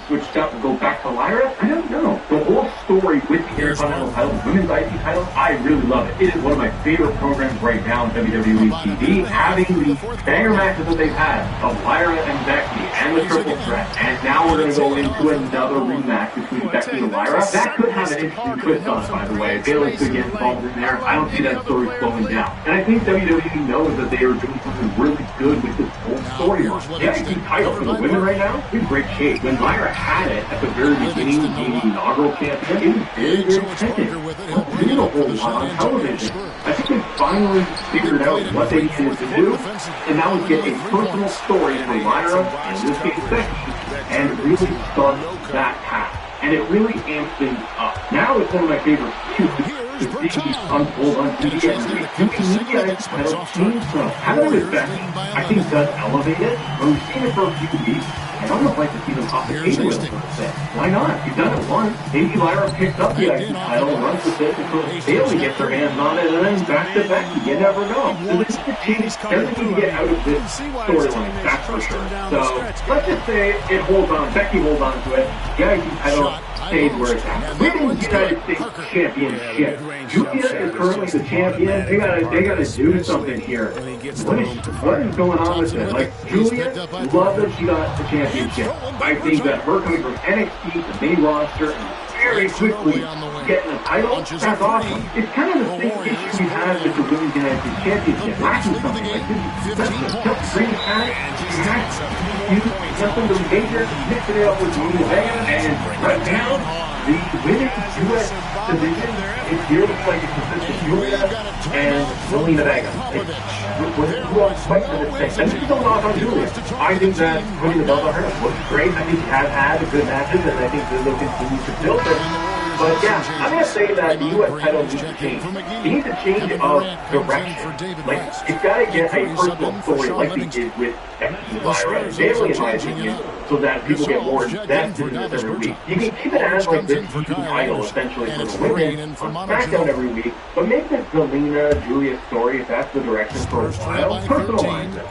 switched up and go back to Lyra? I don't know. The whole story with the Intercontinental title, the women's IC title, I really love it. It is one of my favorite programs right now on WWE TV. Having the banger matches that they've had of Lyra and Becky and the triple threat, and now we're going to go into another rematch between Becky and Lyra. That could have an interesting twist on it, by the way. Bayley could get involved in there. I don't see that story slowing down. And I think WWE knows that they are doing something really good with this whole storyline. The IC title for the women right now is in great shape. When Lyra had it at the very beginning, being the inaugural champion, it was very, very tempting. But they did a whole lot on television. I think they finally figured out what they needed to do, and that was get a personal story for Lyra, and in this case Becky, and really start that path. And it really amps things up. Now it's one of my favorite feuds to see unfold on TV, and do we need a title change though? Having it with Becky, I think does elevate it, but we've seen it for a few weeks. I'd almost like to see them off the table with it for a bit. Why not? You've done it once. Maybe Lyra picks up the IC title and runs with it until Bayley gets her hands on it, and then back to Becky. You never know. So this is the change. Everything you get out of this storyline, that's for sure. So let's just say it holds on. Becky holds on to it. The IC title stays where it's at. Women's United States Championship. Julia is currently the champion. They gotta do something here. What is going on with it? Like, Julia, love that she got the championship. I think that her coming from NXT to main roster and very quickly getting a title, that's awesome. It's kind of the same issue we had with the Women's United States Championship. Lacking something like this. Just bring it back. Use something to major, mixing it up with Zelina Vega, and right now, the women's U.S. division, it here looks like it consists of Julia and Zelina Vega. Who else fights for this thing? And this is a lot on Julia. I think that putting the belt on her looks great. I think she has had good matches, and I think they'll continue to build it. But yeah, I'm going to say that the U.S. title needs to change. It needs a change of direction. Like, it's got to get a personal story like they did with Lyra and Bayley, in my opinion. so that people get more invested in this every week. You can keep it as like this title essentially for the women on SmackDown every week, but make this Zelina, Julia story, if that's the direction for a while, personalize it.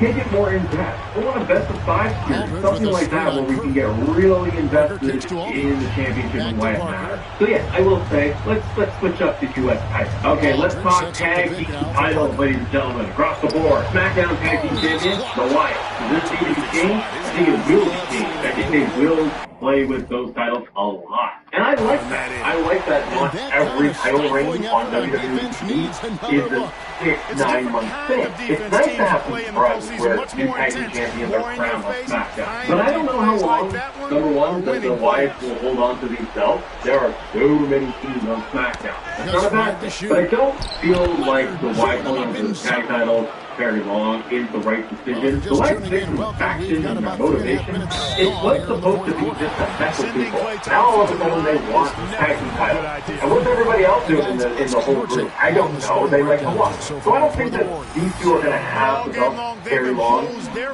Make it more in-depth. We want a best of 5 series, something like that where we can get really invested in the championship and why it matters. So yeah, I will say, let's switch up to US title. Okay, let's talk tag team titles, ladies and gentlemen, across the board. SmackDown tag team champion, The Wyatt. Does this need to be changed? I think it will be changed. I think they will play with those titles a lot. And I like that. I like that not every title reign on WWE is a 6-9 month thing. It's nice to have some surprises where new tag team champions are crowned on SmackDown. But I don't know how long, number one, that the Wyatts will hold on to these belts. There are so many teams on SmackDown. That's not a bad thing. But I don't feel like the Wyatts holding on to the tag titles very long is the right decision. The right decision was faction and their motivation. It was supposed to be just a mess of people. Now all of a sudden they want tag team titles. And what's everybody else doing in the whole group? I don't know. They like to watch. So I don't think that these two are going to have the belts very long.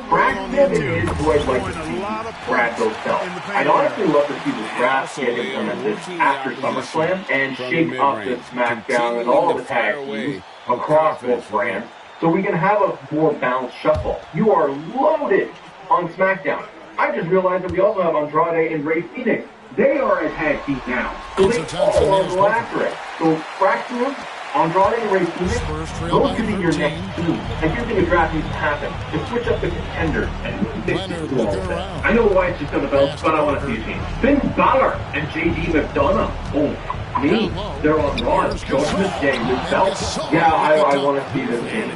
Braxton is who I'd like to see grab those belts. I'd honestly love to see the draft get implemented after SummerSlam and shake up this SmackDown and all the tag teams across both brands, so we can have a more balanced shuffle. You are loaded on SmackDown. I just realized that we also have Andrade and Rey Fenix. They are a tag team now, so they all want to go after it. So Braxton, Andrade, and Rey Fenix, those could be your next team. I do think a draft needs to happen to switch up the contenders and really fix it all of that. I know Wyatt's just got the belts, but I want to see a change. Finn Balor and JD McDonough. Oh, me? They're on Raw. Judgment Day with belts. Yeah, I want to see this change.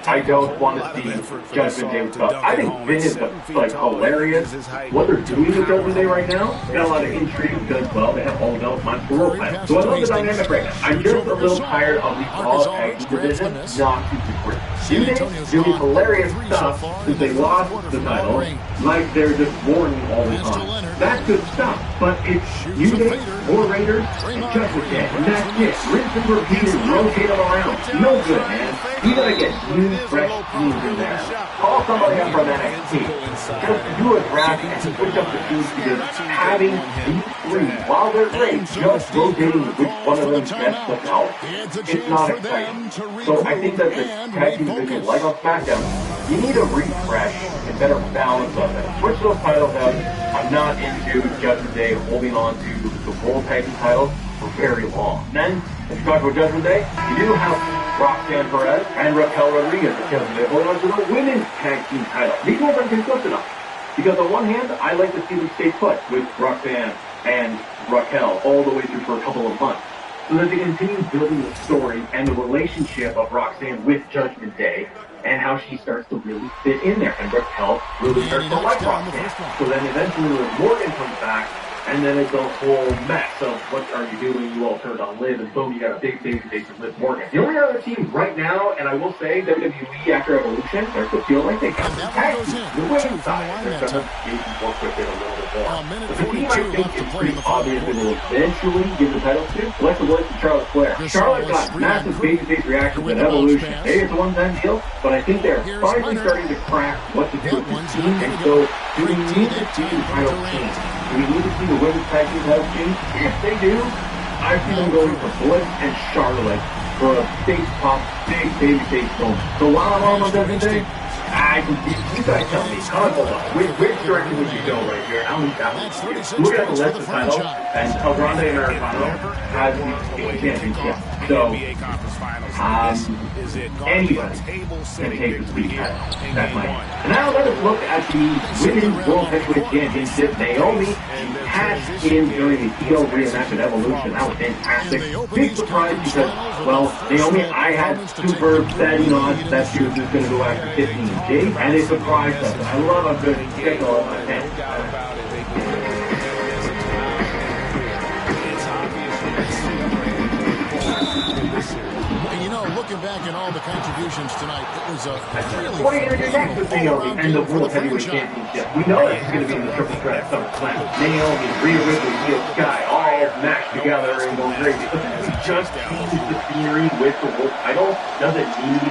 I don't want to see Judgment Day with belts. I think Finn is like hilarious. What they're doing with Judgment Day right now, got a lot of intrigue because, well, they have all the belts on world titles. So I love the dynamic right now. I'm just a little tired of the Raw tag team division not super great. New Day doing hilarious stuff since they lost the title, like they're just warning all the time. That's good stuff, but it's New Day, more Raiders, and Judgment Day, and that's it. Rinse and repeat and rotate them around. No good, man. You gotta get new, fresh teams in there. Call somebody up from NXT. Just do a draft and switch up the teams because having these three, while they're great, just rotating which one of them gets the belt, it's not exciting. So I think that the tag team division, like on SmackDown, you need a refresh and better balance of it. Switch those titles out. I'm not into Judgment Day holding on to the World Tag Team titles for very long. Then, if you talk about Judgment Day, you do have Roxanne Perez and Raquel Rodriguez at Judgment Day holding on to the Women's Tag Team title. These ones I'm conflicted on. Because on one hand, I like to see them stay put with Roxanne and Raquel all the way through for a couple of months, so that they continue building the story and the relationship of Roxanne with Judgment Day and how she starts to really fit in there. And Raquel really starts to like Roxanne. So then eventually Liv Morgan comes back, and then it's a whole mess of what are you doing? You all turned on Liv, and boom, you got a big baby face of Liv Morgan. The only other team right now, and I will say WWE after Evolution starts to feel like they got the tag team, the women's side. They're going to work with it a little bit more. But the team I think is pretty obvious that will eventually give the titles to, Alexa Bliss and Charlotte Flair. Charlotte got massive babyface reactions at Evolution. Maybe it's a one-time deal, but I think they're finally starting to crack what to do with this team, and so do we need to see the title change? Do we need to see the women's tag team title change? If they do, I see them going for Bliss and Charlotte for a face pop, big babyface moment. So while I'm on Judgment Day, you guys tell me, hold on, which direction would you go right here? I'll leave that one to you. Look at the list of titles, and El Grande Americano has the championship. So, anybody can take the sweet title. That's my answer. And now let us look at the Women's World Heavyweight Championship. Naomi cashed in during the heel reenactment Evolution. That was fantastic. Big surprise because, well, Naomi, I had super betting on that she was just going to go after 15G, and they surprised us. I love a good signal on my head. And you know, looking back at all the contributions tonight, it was a really... What are you going to do next with Naomi and the World Heavyweight Championship? We know that she's going to be in the Triple Threat SummerSlam. Naomi, Rhea Ripley, Io Sky, all matched together and going crazy. But then we just change the scenery with the World title. Does it need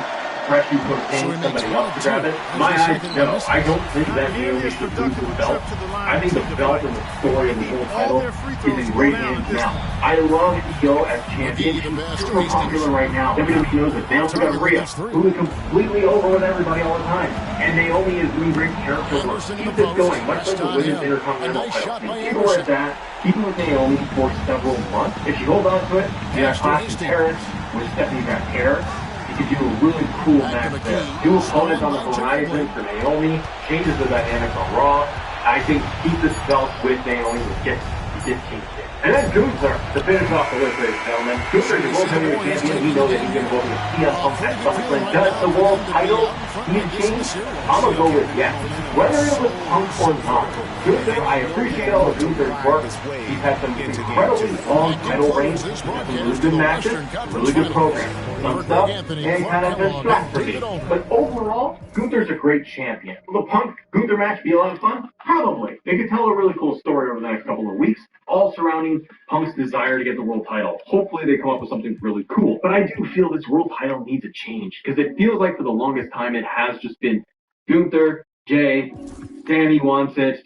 press you to obtain somebody else to grab it? My eyes, no. I don't think that Naomi should lose the belt. I think the belt and the story of the world title is in great hands now. I love Io as champion. She's super popular right now. WWE knows it. They also got Rhea, who is completely over with everybody all the time. And Naomi is doing great character work. Keep this going, much like the women's intercontinental title. People are at that. Keeping with Naomi for several months. If she holds on to it, you got Clash in Paris with Stephanie McHare. You could do a really cool match there. New opponents on the horizon for Naomi. Changes the dynamics on Raw. I think keep this belt with Naomi with get King. And then Gunther, to finish off the list, ladies and gentlemen. Gunther is the World Heavyweight Champion. We know that he's going to go to the CM Punk at SummerSlam. Does the world title need to change? I'm going to go with yes. Whether it was Punk or not, Gunther, I appreciate all of Gunther's work. He's had some incredibly long title reigns, some really good matches, really good programs. Some stuff, and kind of just flat for me. But overall, Gunther's a great champion. Will the Punk-Gunther match be a lot of fun? Probably. They could tell a really cool story over the next couple of weeks, all surrounding Punk's desire to get the world title. Hopefully they come up with something really cool. But I do feel this world title needs a change, because it feels like for the longest time it has just been Gunther, Jay, Sammy wants it,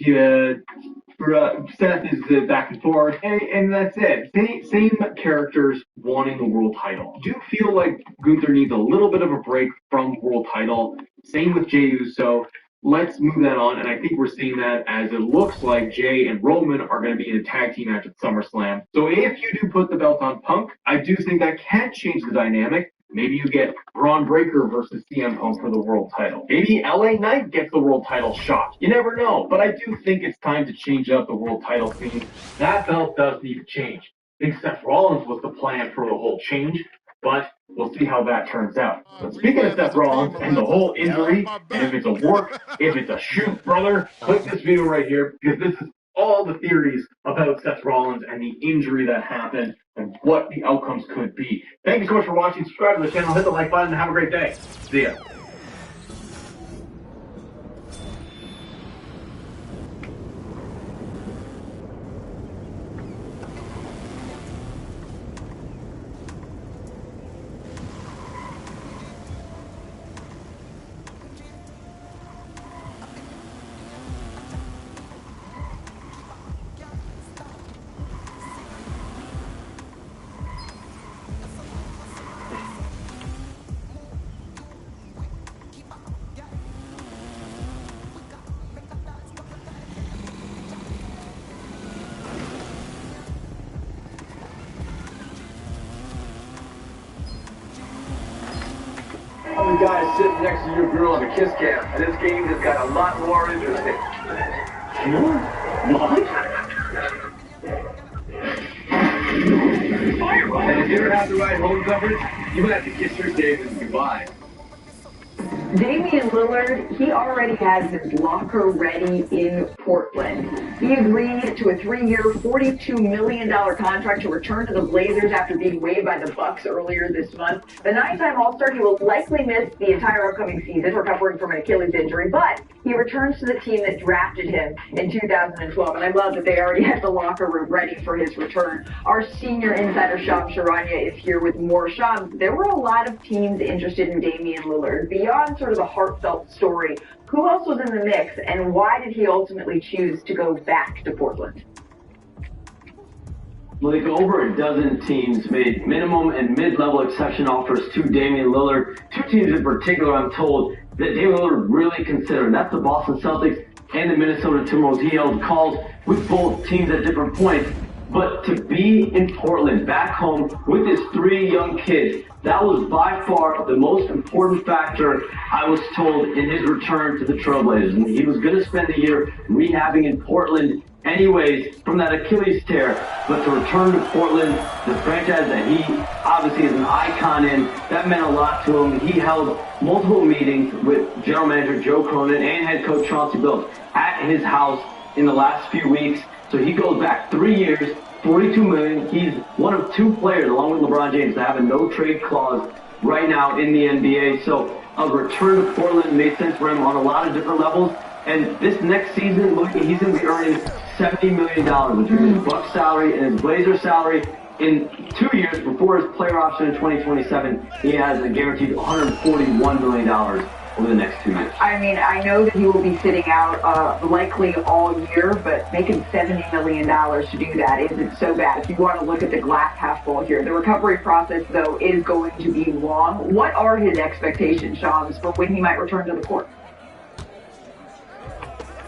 Seth is back and forth, and that's it. Same characters wanting the world title. I do feel like Gunther needs a little bit of a break from world title. Same with Jey Uso. Let's move that on, and I think we're seeing that as it looks like Jay and Roman are going to be in a tag team match at SummerSlam. So if you do put the belt on Punk, I do think that can change the dynamic. Maybe you get Braun Breaker versus CM Punk for the world title. Maybe LA Knight gets the world title shot. You never know, but I do think it's time to change up the world title scene. That belt does need to change. I think Seth Rollins was the plan for the whole change, but we'll see how that turns out. But speaking of Seth Rollins and the whole injury, and if it's a work, if it's a shoot, brother, click this video right here, because this is all the theories about Seth Rollins and the injury that happened and what the outcomes could be. Thank you so much for watching. Subscribe to the channel, hit the like button, and have a great day. See ya. I'm the guy sitting next to your girl on a kiss cam, and this game has got a lot more interesting. What? And if you ever have the right home coverage, you might have to kiss your David goodbye. Damian Lillard, he already has his locker ready in Portland. He agreed to a 3-year, $42 million contract to return to the Blazers after being waived by the Bucks earlier this month. The 9-time All-Star, he will likely miss the entire upcoming season, recovering from an Achilles injury, but he returns to the team that drafted him in 2012, and I love that they already have the locker room ready for his return. Our senior insider, Sham Sharania, is here with more. Sham, there were a lot of teams interested in Damian Lillard. Beyond sort of a heartfelt story, who else was in the mix, and why did he ultimately choose to go back to Portland? Like over a dozen teams made minimum and mid-level exception offers to Damian Lillard. 2 teams in particular, I'm told, that Damian Lillard really considered. That's the Boston Celtics and the Minnesota Timberwolves. He held calls with both teams at different points. But to be in Portland, back home, with his 3 young kids, that was by far the most important factor, I was told, in his return to the Trailblazers. And he was going to spend a year rehabbing in Portland anyways from that Achilles tear. But to return to Portland, the franchise that he obviously is an icon in, that meant a lot to him. He held multiple meetings with general manager Joe Cronin and head coach Chauncey Billups at his house in the last few weeks. So he goes back 3 years, $42 million. He's one of 2 players, along with LeBron James, that have a no-trade clause right now in the NBA. So a return to Portland made sense for him on a lot of different levels. And this next season, he's going to be earning $70 million, which is his Bucks salary and his Blazers salary in 2 years before his player option in 2027, he has a guaranteed $141 million over the next 2 years. I mean, I know that he will be sitting out likely all year, but making $70 million to do that isn't so bad if you want to look at the glass half full here. The recovery process, though, is going to be long. What are his expectations, Shams, for when he might return to the court?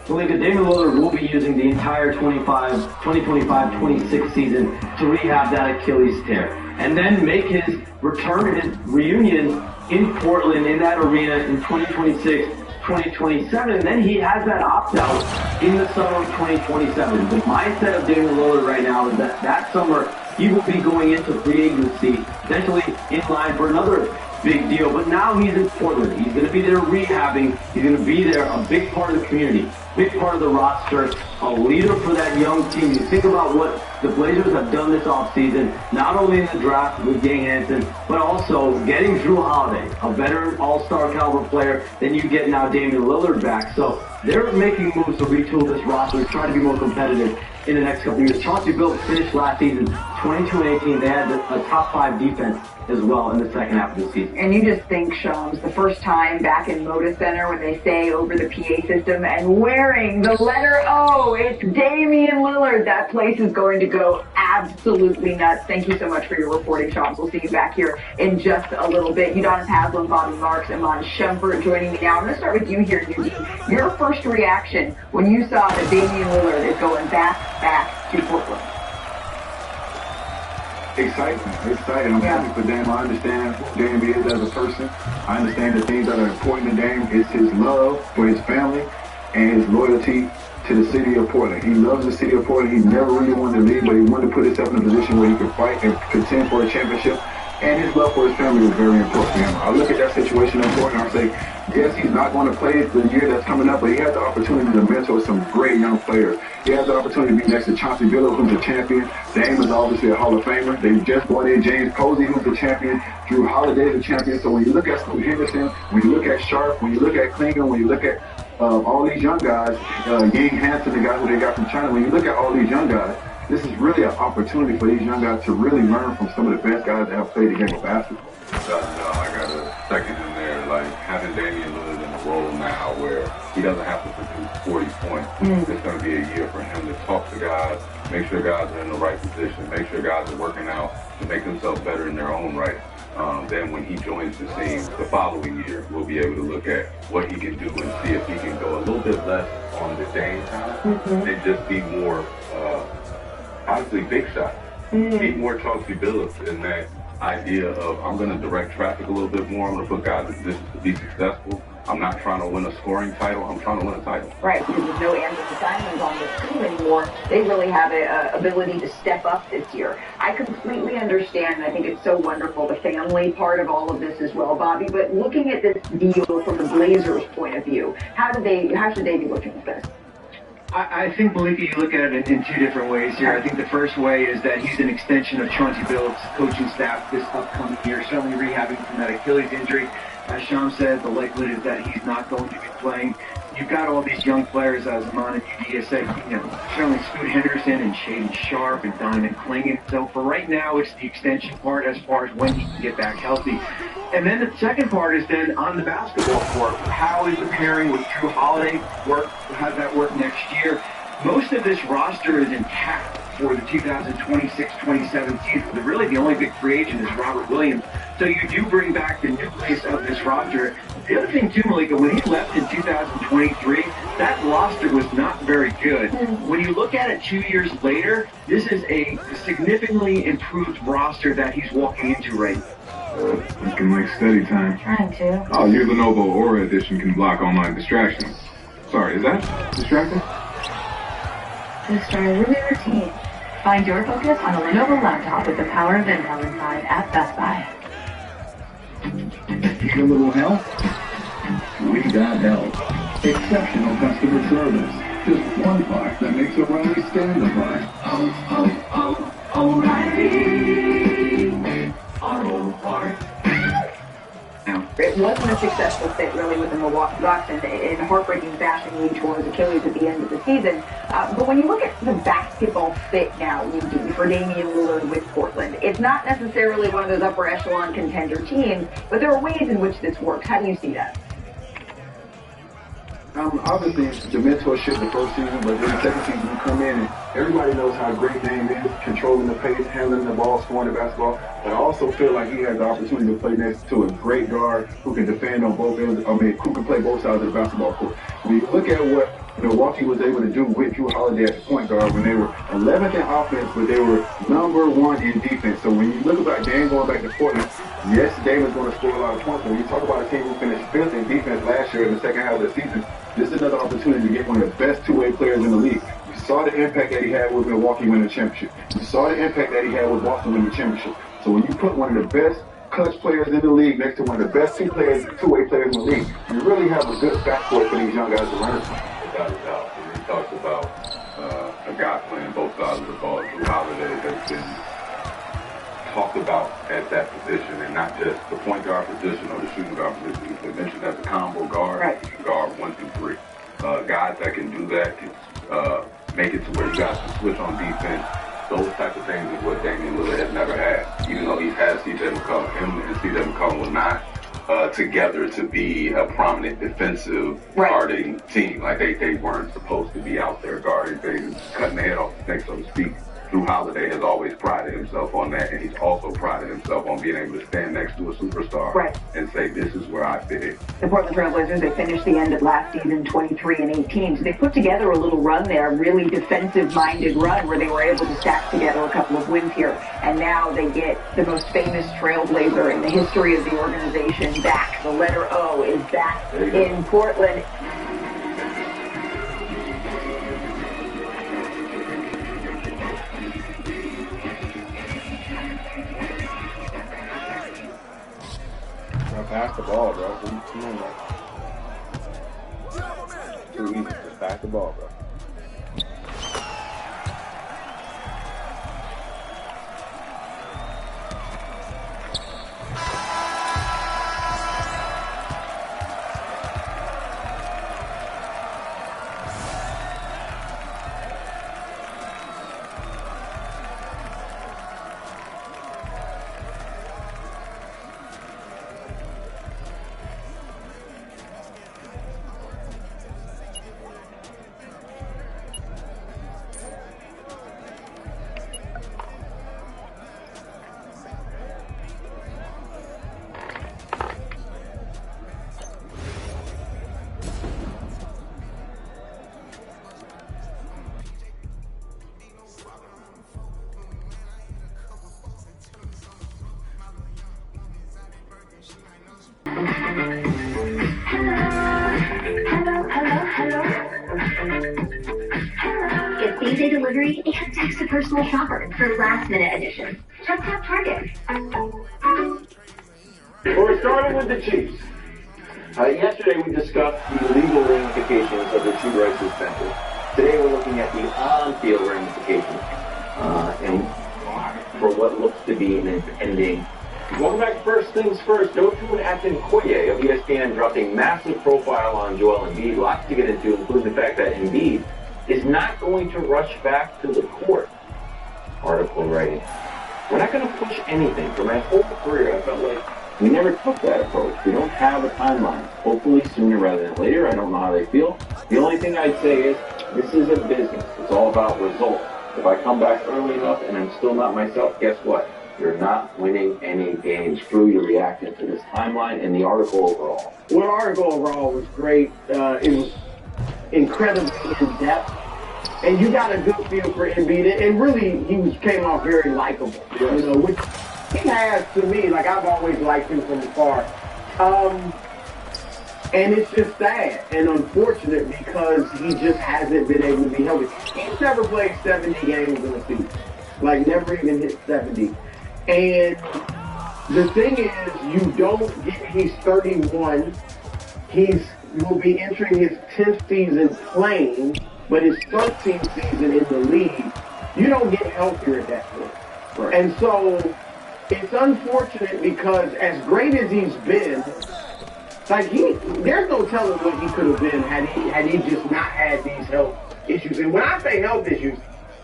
Malika, Damian Lillard will be using the entire 2025-26 season to rehab that Achilles tear, and then make his return, his reunion in Portland in that arena in 2026-2027, and then he has that opt-out in the summer of 2027. The mindset of Damian Lillard right now is that summer he will be going into free agency, potentially in line for another big deal, but now he's in Portland. He's going to be there rehabbing. He's going to be there, a big part of the community, big part of the roster, a leader for that young team. You think about what the Blazers have done this offseason, not only in the draft with Gang Hansen, but also getting Drew Holiday, a veteran all-star caliber player. Then you get now Damian Lillard back. So they're making moves to retool this roster, try to be more competitive in the next couple of years. Chauncey Billups finished last season 22-18. They had a top 5 defense as well in the second half of the season. And you just think, Shams, the first time back in Moda Center when they say over the PA system and wearing the letter O, it's Damian Lillard. That place is going to go absolutely nuts. Thank you so much for your reporting, Shams. We'll see you back here in just a little bit. Udonis Haslem, Bobby Marks, and Mon Shumpert joining me now. I'm going to start with you here, Eugene. Your first reaction when you saw that Damian Lillard is going back to Portland? Exciting. I'm happy for Dame. I understand who Dame is as a person. I understand the things that are important to Dame is his love for his family and his loyalty to the city of Portland. He loves the city of Portland. He never really wanted to leave, but he wanted to put himself in a position where he could fight and contend for a championship. And his love for his family is very important to him. I look at that situation in Portland and I say, yes, he's not going to play the year that's coming up, but he has the opportunity to mentor some great young players. He has the opportunity to be next to Chauncey Billups, who's a champion. Dame is obviously a Hall of Famer. They just brought in James Posey, who's a champion. Drew Holiday is a champion. So when you look at Scoot Henderson, when you look at Sharp, when you look at Klingon, when you look at all these young guys, Yang Hansen, the guy who they got from China, when you look at all these young guys, this is really an opportunity for these young guys to really learn from some of the best guys that have played the game of basketball. I got a second in there, like having Damian Lillard in a role now where he doesn't have to produce 40 points. It's going to be a year for him to talk to guys, make sure guys are in the right position, make sure guys are working out to make themselves better in their own right. Then when he joins the team the following year, we'll be able to look at what he can do and see if he can go a little bit less on the Dame time and just be more honestly, big shot. Be more Chauncey Billups in that idea of I'm going to direct traffic a little bit more. I'm going to put guys in positions to be successful. I'm not trying to win a scoring title. I'm trying to win a title. Right, because there's no Andrew Simons on this team anymore. They really have an ability to step up this year. I completely understand, and I think it's so wonderful, the family part of all of this as well, Bobby. But looking at this deal from the Blazers' point of view, how should they be looking at this? I think, Malika, you look at it in 2 different ways here. I think the first way is that he's an extension of Chauncey Billups' coaching staff this upcoming year, certainly rehabbing from that Achilles injury. As Sham said, the likelihood is that he's not going to be playing. You've got all these young players, as Amon and Udia said, certainly Scoot Henderson and Shaden Sharp and Donovan Klingon. So for right now, it's the extension part as far as when he can get back healthy. And then the second part is then on the basketball court. How is the pairing with Drew Holiday work? How does that work next year? Most of this roster is intact for the 2026-27 season. Really, the only big free agent is Robert Williams. So you do bring back the nucleus of this roster. The other thing, too, Malika, when he left in 2023, that roster was not very good. When you look at it 2 years later, this is a significantly improved roster that he's walking into right now. Looking like study time. Trying to. Oh, your Lenovo Aura Edition can block online distractions. Sorry, is that distracting? Just our daily routine. Find your focus on a Lenovo laptop with the power of Intel inside at Best Buy. Need a little help? We got help. Exceptional customer service. Just one part that makes O'Reilly stand apart. O'Reilly Auto Parts. Now, It wasn't a successful fit, really, with the Milwaukee Bucks, and in heartbreaking fashion, he tore his Achilles at the end of the season. But when you look at the basketball fit now, for Damian Lillard with Portland, it's not necessarily one of those upper echelon contender teams, but there are ways in which this works. How do you see that? Obviously, the mentorship the first season, but then the second season you come in and everybody knows how great Dame is, controlling the pace, handling the ball, scoring the basketball. But I also feel like he has the opportunity to play next to a great guard who can defend on both ends. Who can play both sides of the basketball court. When you look at what Milwaukee was able to do with Drew Holiday at the point guard when they were 11th in offense, but they were number 1 in defense. So when you look about Dame going back to Portland, yes, Dame is going to score a lot of points. But when you talk about a team who finished 5th in defense last year in the second half of the season, this is another opportunity to get one of the best two-way players in the league. You saw the impact that he had with Milwaukee winning the championship. You saw the impact that he had with Boston winning the championship. So when you put one of the best clutch players in the league two-way players in the league, you really have a good backcourt for these young guys to learn from. Without a doubt. When he talks about a guy playing both sides of the ball, Drew Holiday has been talked about at that position, and not just the point guard position or the shooting guard position. He's been mentioned as a combo guard. Right. He can guard 1 through 3. Guys that can do that can make it to where you guys can switch on defense. Those type of things is what Damian Lillard has never had. Even though he's had C.J. McCollum, him and C.J. McCollum were not together to be a prominent defensive guarding team. Like they weren't supposed to be out there guarding. They cutting their head off the snake, so to speak. Drew Holiday has always prided himself on that, and he's also prided himself on being able to stand next to a superstar and say, this is where I fit in. The Portland Trailblazers, they finished the end of last season 23-18, so they put together a little run there, really defensive-minded run where they were able to stack together a couple of wins here, and now they get the most famous Trailblazer in the history of the organization back. The letter O is back in Portland. Pass the ball, bro. Come on, bro. Too easy. Just pass the ball, bro. Get same-day delivery and text a personal shopper for last-minute editions. Check out Target. We're starting with the Chiefs. Yesterday we discussed the legal ramifications of the 2 right suspension. Today we're looking at the on-field ramifications and for what looks to be an impending. Welcome back. First things first, Dotun Akinkoye of ESPN dropped a massive profile on Joel Embiid. Lots to get into, including the fact that Embiid is not going to rush back to the court. Article writing, we're not going to push anything. For my whole career, I felt like we never took that approach. We don't have a timeline. Hopefully sooner rather than later. I don't know how they feel. The only thing I'd say is this is a business. It's all about results. If I come back early enough and I'm still not myself, guess what? You're not winning any games. Screw your reaction to this timeline and the article overall. Well, the article overall was great. It was incredibly in depth. And you got a good feel for Embiid. And really, came off very likable. Yes. You know, which he has to me, like I've always liked him from afar. And it's just sad and unfortunate because he just hasn't been able to be healthy. He's never played 70 games in a season. Like, never even hit 70. And the thing is, he's 31. Will be entering his 10th season playing, but his 13th season in the league. You don't get healthier at that point. Right. And so it's unfortunate because as great as he's been, Like there's no telling what he could have been had he just not had these health issues. And when I say health issues,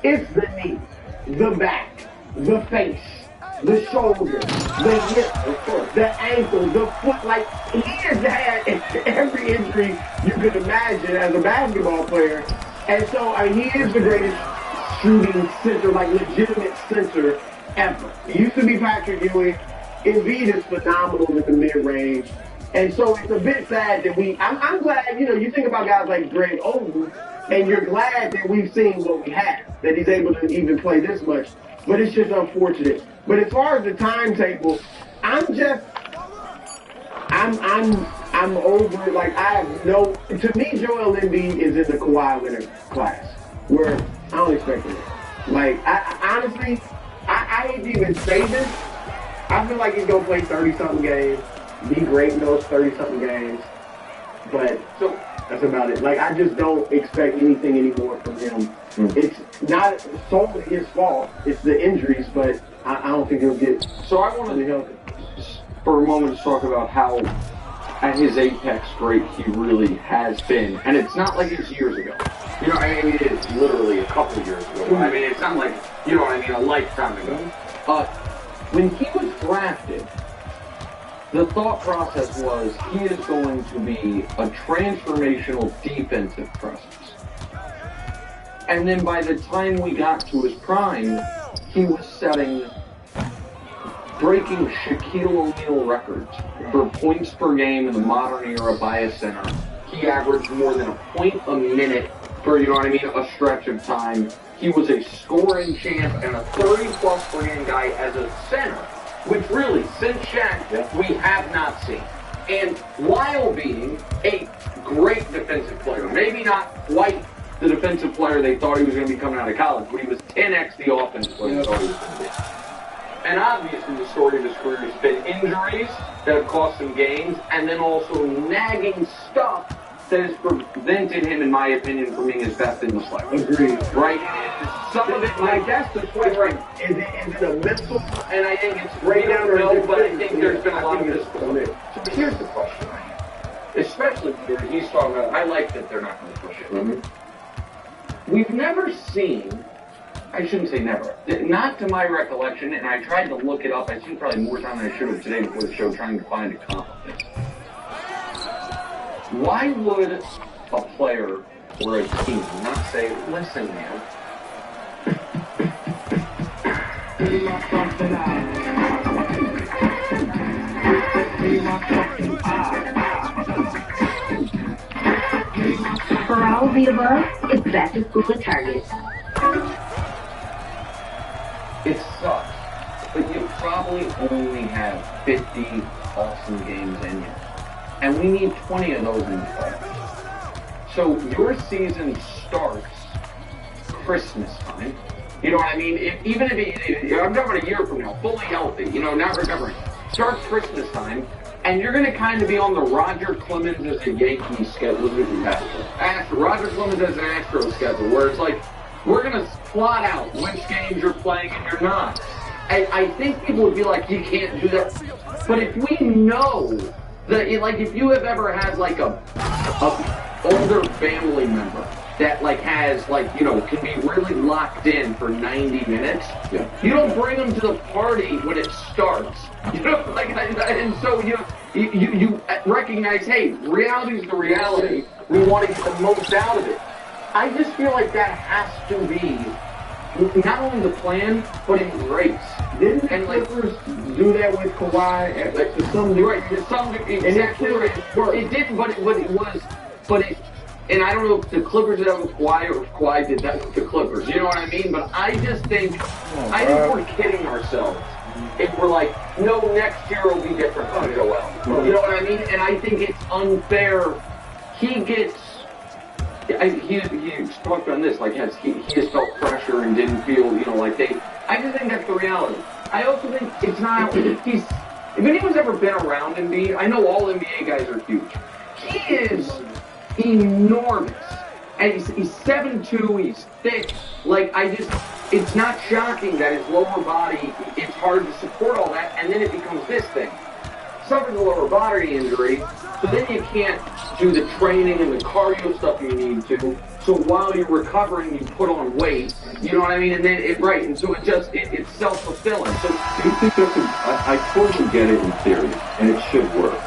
it's the knee, the back, the face, the shoulder, the hip, the ankle, the foot. Like, he has had every injury you could imagine as a basketball player. And so, I mean, he is the greatest shooting center, like legitimate center ever. It used to be Patrick Ewing. Embiid is phenomenal with the mid-range. And so it's a bit sad that I'm glad, you think about guys like Greg Oden, and you're glad that we've seen what we have, that he's able to even play this much. But it's just unfortunate. But as far as the timetable, I'm over, like, to me, Joel Embiid is in the Kawhi Leonard class, where I don't expect it. Like, honestly, I hate to even say this. I feel like he's going to play 30-something games, be great in those 30-something games, but so that's about it. Like, I just don't expect anything anymore from him. It's not solely his fault. It's the injuries, but I don't think he'll get. So I want to, for a moment, to talk about how at his apex great he really has been. And it's not like it's years ago. I mean, it's literally a couple of years ago. I mean, it's not like, a lifetime ago. When he was drafted, the thought process was he is going to be a transformational defensive presence. And then by the time we got to his prime, he was breaking Shaquille O'Neal records for points per game in the modern era by a center. He averaged more than a point a minute for, a stretch of time. He was a scoring champ and a 30-plus per game guy as a center, which really, since Shaq, we have not seen. And while being a great defensive player, maybe not quite the defensive player they thought he was going to be coming out of college, but he was 10x the offensive player they thought he was going to be. And obviously the story of his career has been injuries that have cost him games, and then also nagging stuff that has prevented him, in my opinion, from being his best in the playoffs. Agreed. Right? Some of it, like, that's the question. Right. Is it a mental? And I think it's right down the middle, but I think there's been a lot of this. So here's the question. Especially because he's talking about, I like that they're not going to push it. We've never seen, I shouldn't say never, not to my recollection, and I tried to look it up. I think probably more time than I should have today before the show, trying to find a comp of this. Why would a player or a team not say, listen, man, For all of the above, it's back to school at Target. it sucks, but you probably only have 50 awesome games in you. And we need 20 of those in the playoffs. So your season starts Christmas time. You know what I mean? Even if I'm talking about a year from now, fully healthy, not recovering. Starts Christmas time, and you're going to kind of be on the Roger Clemens as a Yankees schedule. Roger Clemens as an Astros schedule, where it's like, we're going to plot out which games you're playing and you're not. I think people would be like, you can't do that. But if we know that, like, if you have ever had, like, a older family member that, like, has, like, can be really locked in for 90 minutes, you don't bring them to the party when it starts. And so you recognize, hey, reality's the reality. We want to get the most out of it. I just feel like that has to be not only the plan, but embraced. Didn't the Clippers do that with Kawhi? Like, to some degree, right? To some degree, exactly right. It didn't, but and I don't know if the Clippers did that with Kawhi or if Kawhi did that with the Clippers. You know what I mean? But I just think, we're kidding ourselves if we're like, no, next year will be different from Joel. You know what I mean? And I think it's unfair. He talked on this, like, he just felt pressure and didn't feel, like I just think that's the reality. I also think it's not, if anyone's ever been around Embiid, I know all NBA guys are huge. He is enormous. And he's 7'2", he's thick. Like, it's not shocking that his lower body, it's hard to support all that, and then it becomes this thing. Suffers a lower body injury, So then you can't do the training and the cardio stuff you need to. So while you're recovering, you put on weight. You know what I mean? And then and so it's self-fulfilling. So do you think that's I totally get it in theory, and it should work.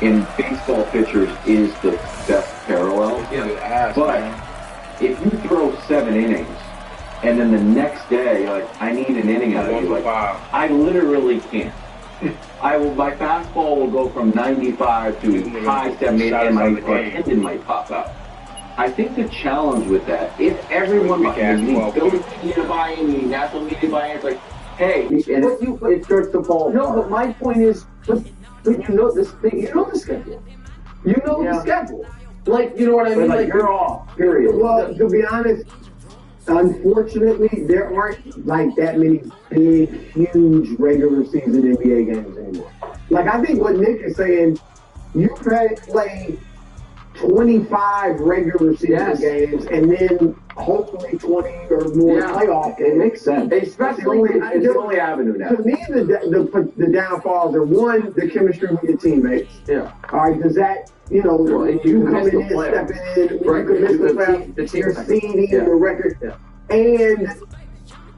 And baseball pitchers is the best parallel. Yeah, but if you throw 7 innings, and then the next day, you're like, I need an inning out of you. Like, I literally can't. My fastball will go from 95 to high 70, and my tendon might pop out. I think the challenge with that, if everyone, you need Billy Media to buy in, you need national media to buy in, it's like, hey, it starts to fall. No, but my point is, but you know this thing, you know the schedule. You know the schedule. Like, you know what I mean? Like you're off, period. Well, to be honest, unfortunately, there aren't like that many big, huge regular season NBA games anymore. Like, I think what Nick is saying, you play 25 regular season games and then hopefully 20 or more playoff games. It makes sense. Especially, it's the only avenue now. To me, the downfalls are, one, the chemistry with your teammates. Yeah. All right, does that, you coming in, stepping in, you can miss the playoffs, your seeding, your record, and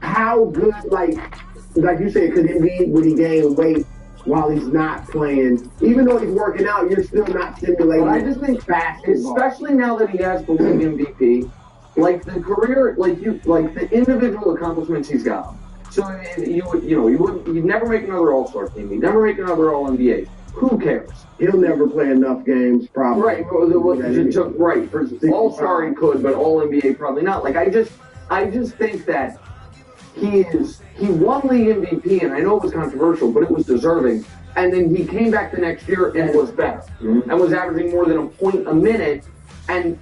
how good, like you said, could it be when he gained weight while he's not playing? Even though he's working out, you're still not stimulating. But I just think basketball, especially now that he has the league MVP, like the career, like the individual accomplishments he's got. So you'd never make another All-Star team. You'd never make another All-NBA. Who cares? He'll never play enough games, probably. Right. For All-Star he could, but All-NBA probably not. Like, I just think that he won league MVP, and I know it was controversial, but it was deserving. And then he came back the next year and was better, and was averaging more than a point a minute. And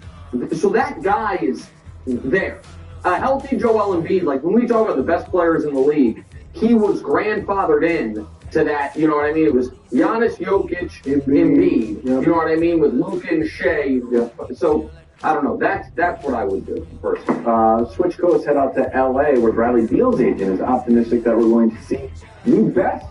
so that guy is there. A healthy Joel Embiid, like when we talk about the best players in the league, he was grandfathered in to that, you know what I mean? It was Giannis, Jokic, Embiid, you know what I mean, with Luka and Shea. So, I don't know, that's what I would do first. Switch coast, head out to LA, where Bradley Beal's agent is optimistic that we're going to see new best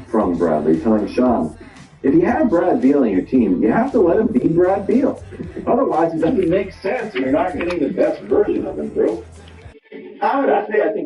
from Bradley, telling Sean, if you have Brad Beal on your team, you have to let him be Brad Beal. Otherwise, it doesn't make sense. You're not getting the best version of him, bro. I would say, I think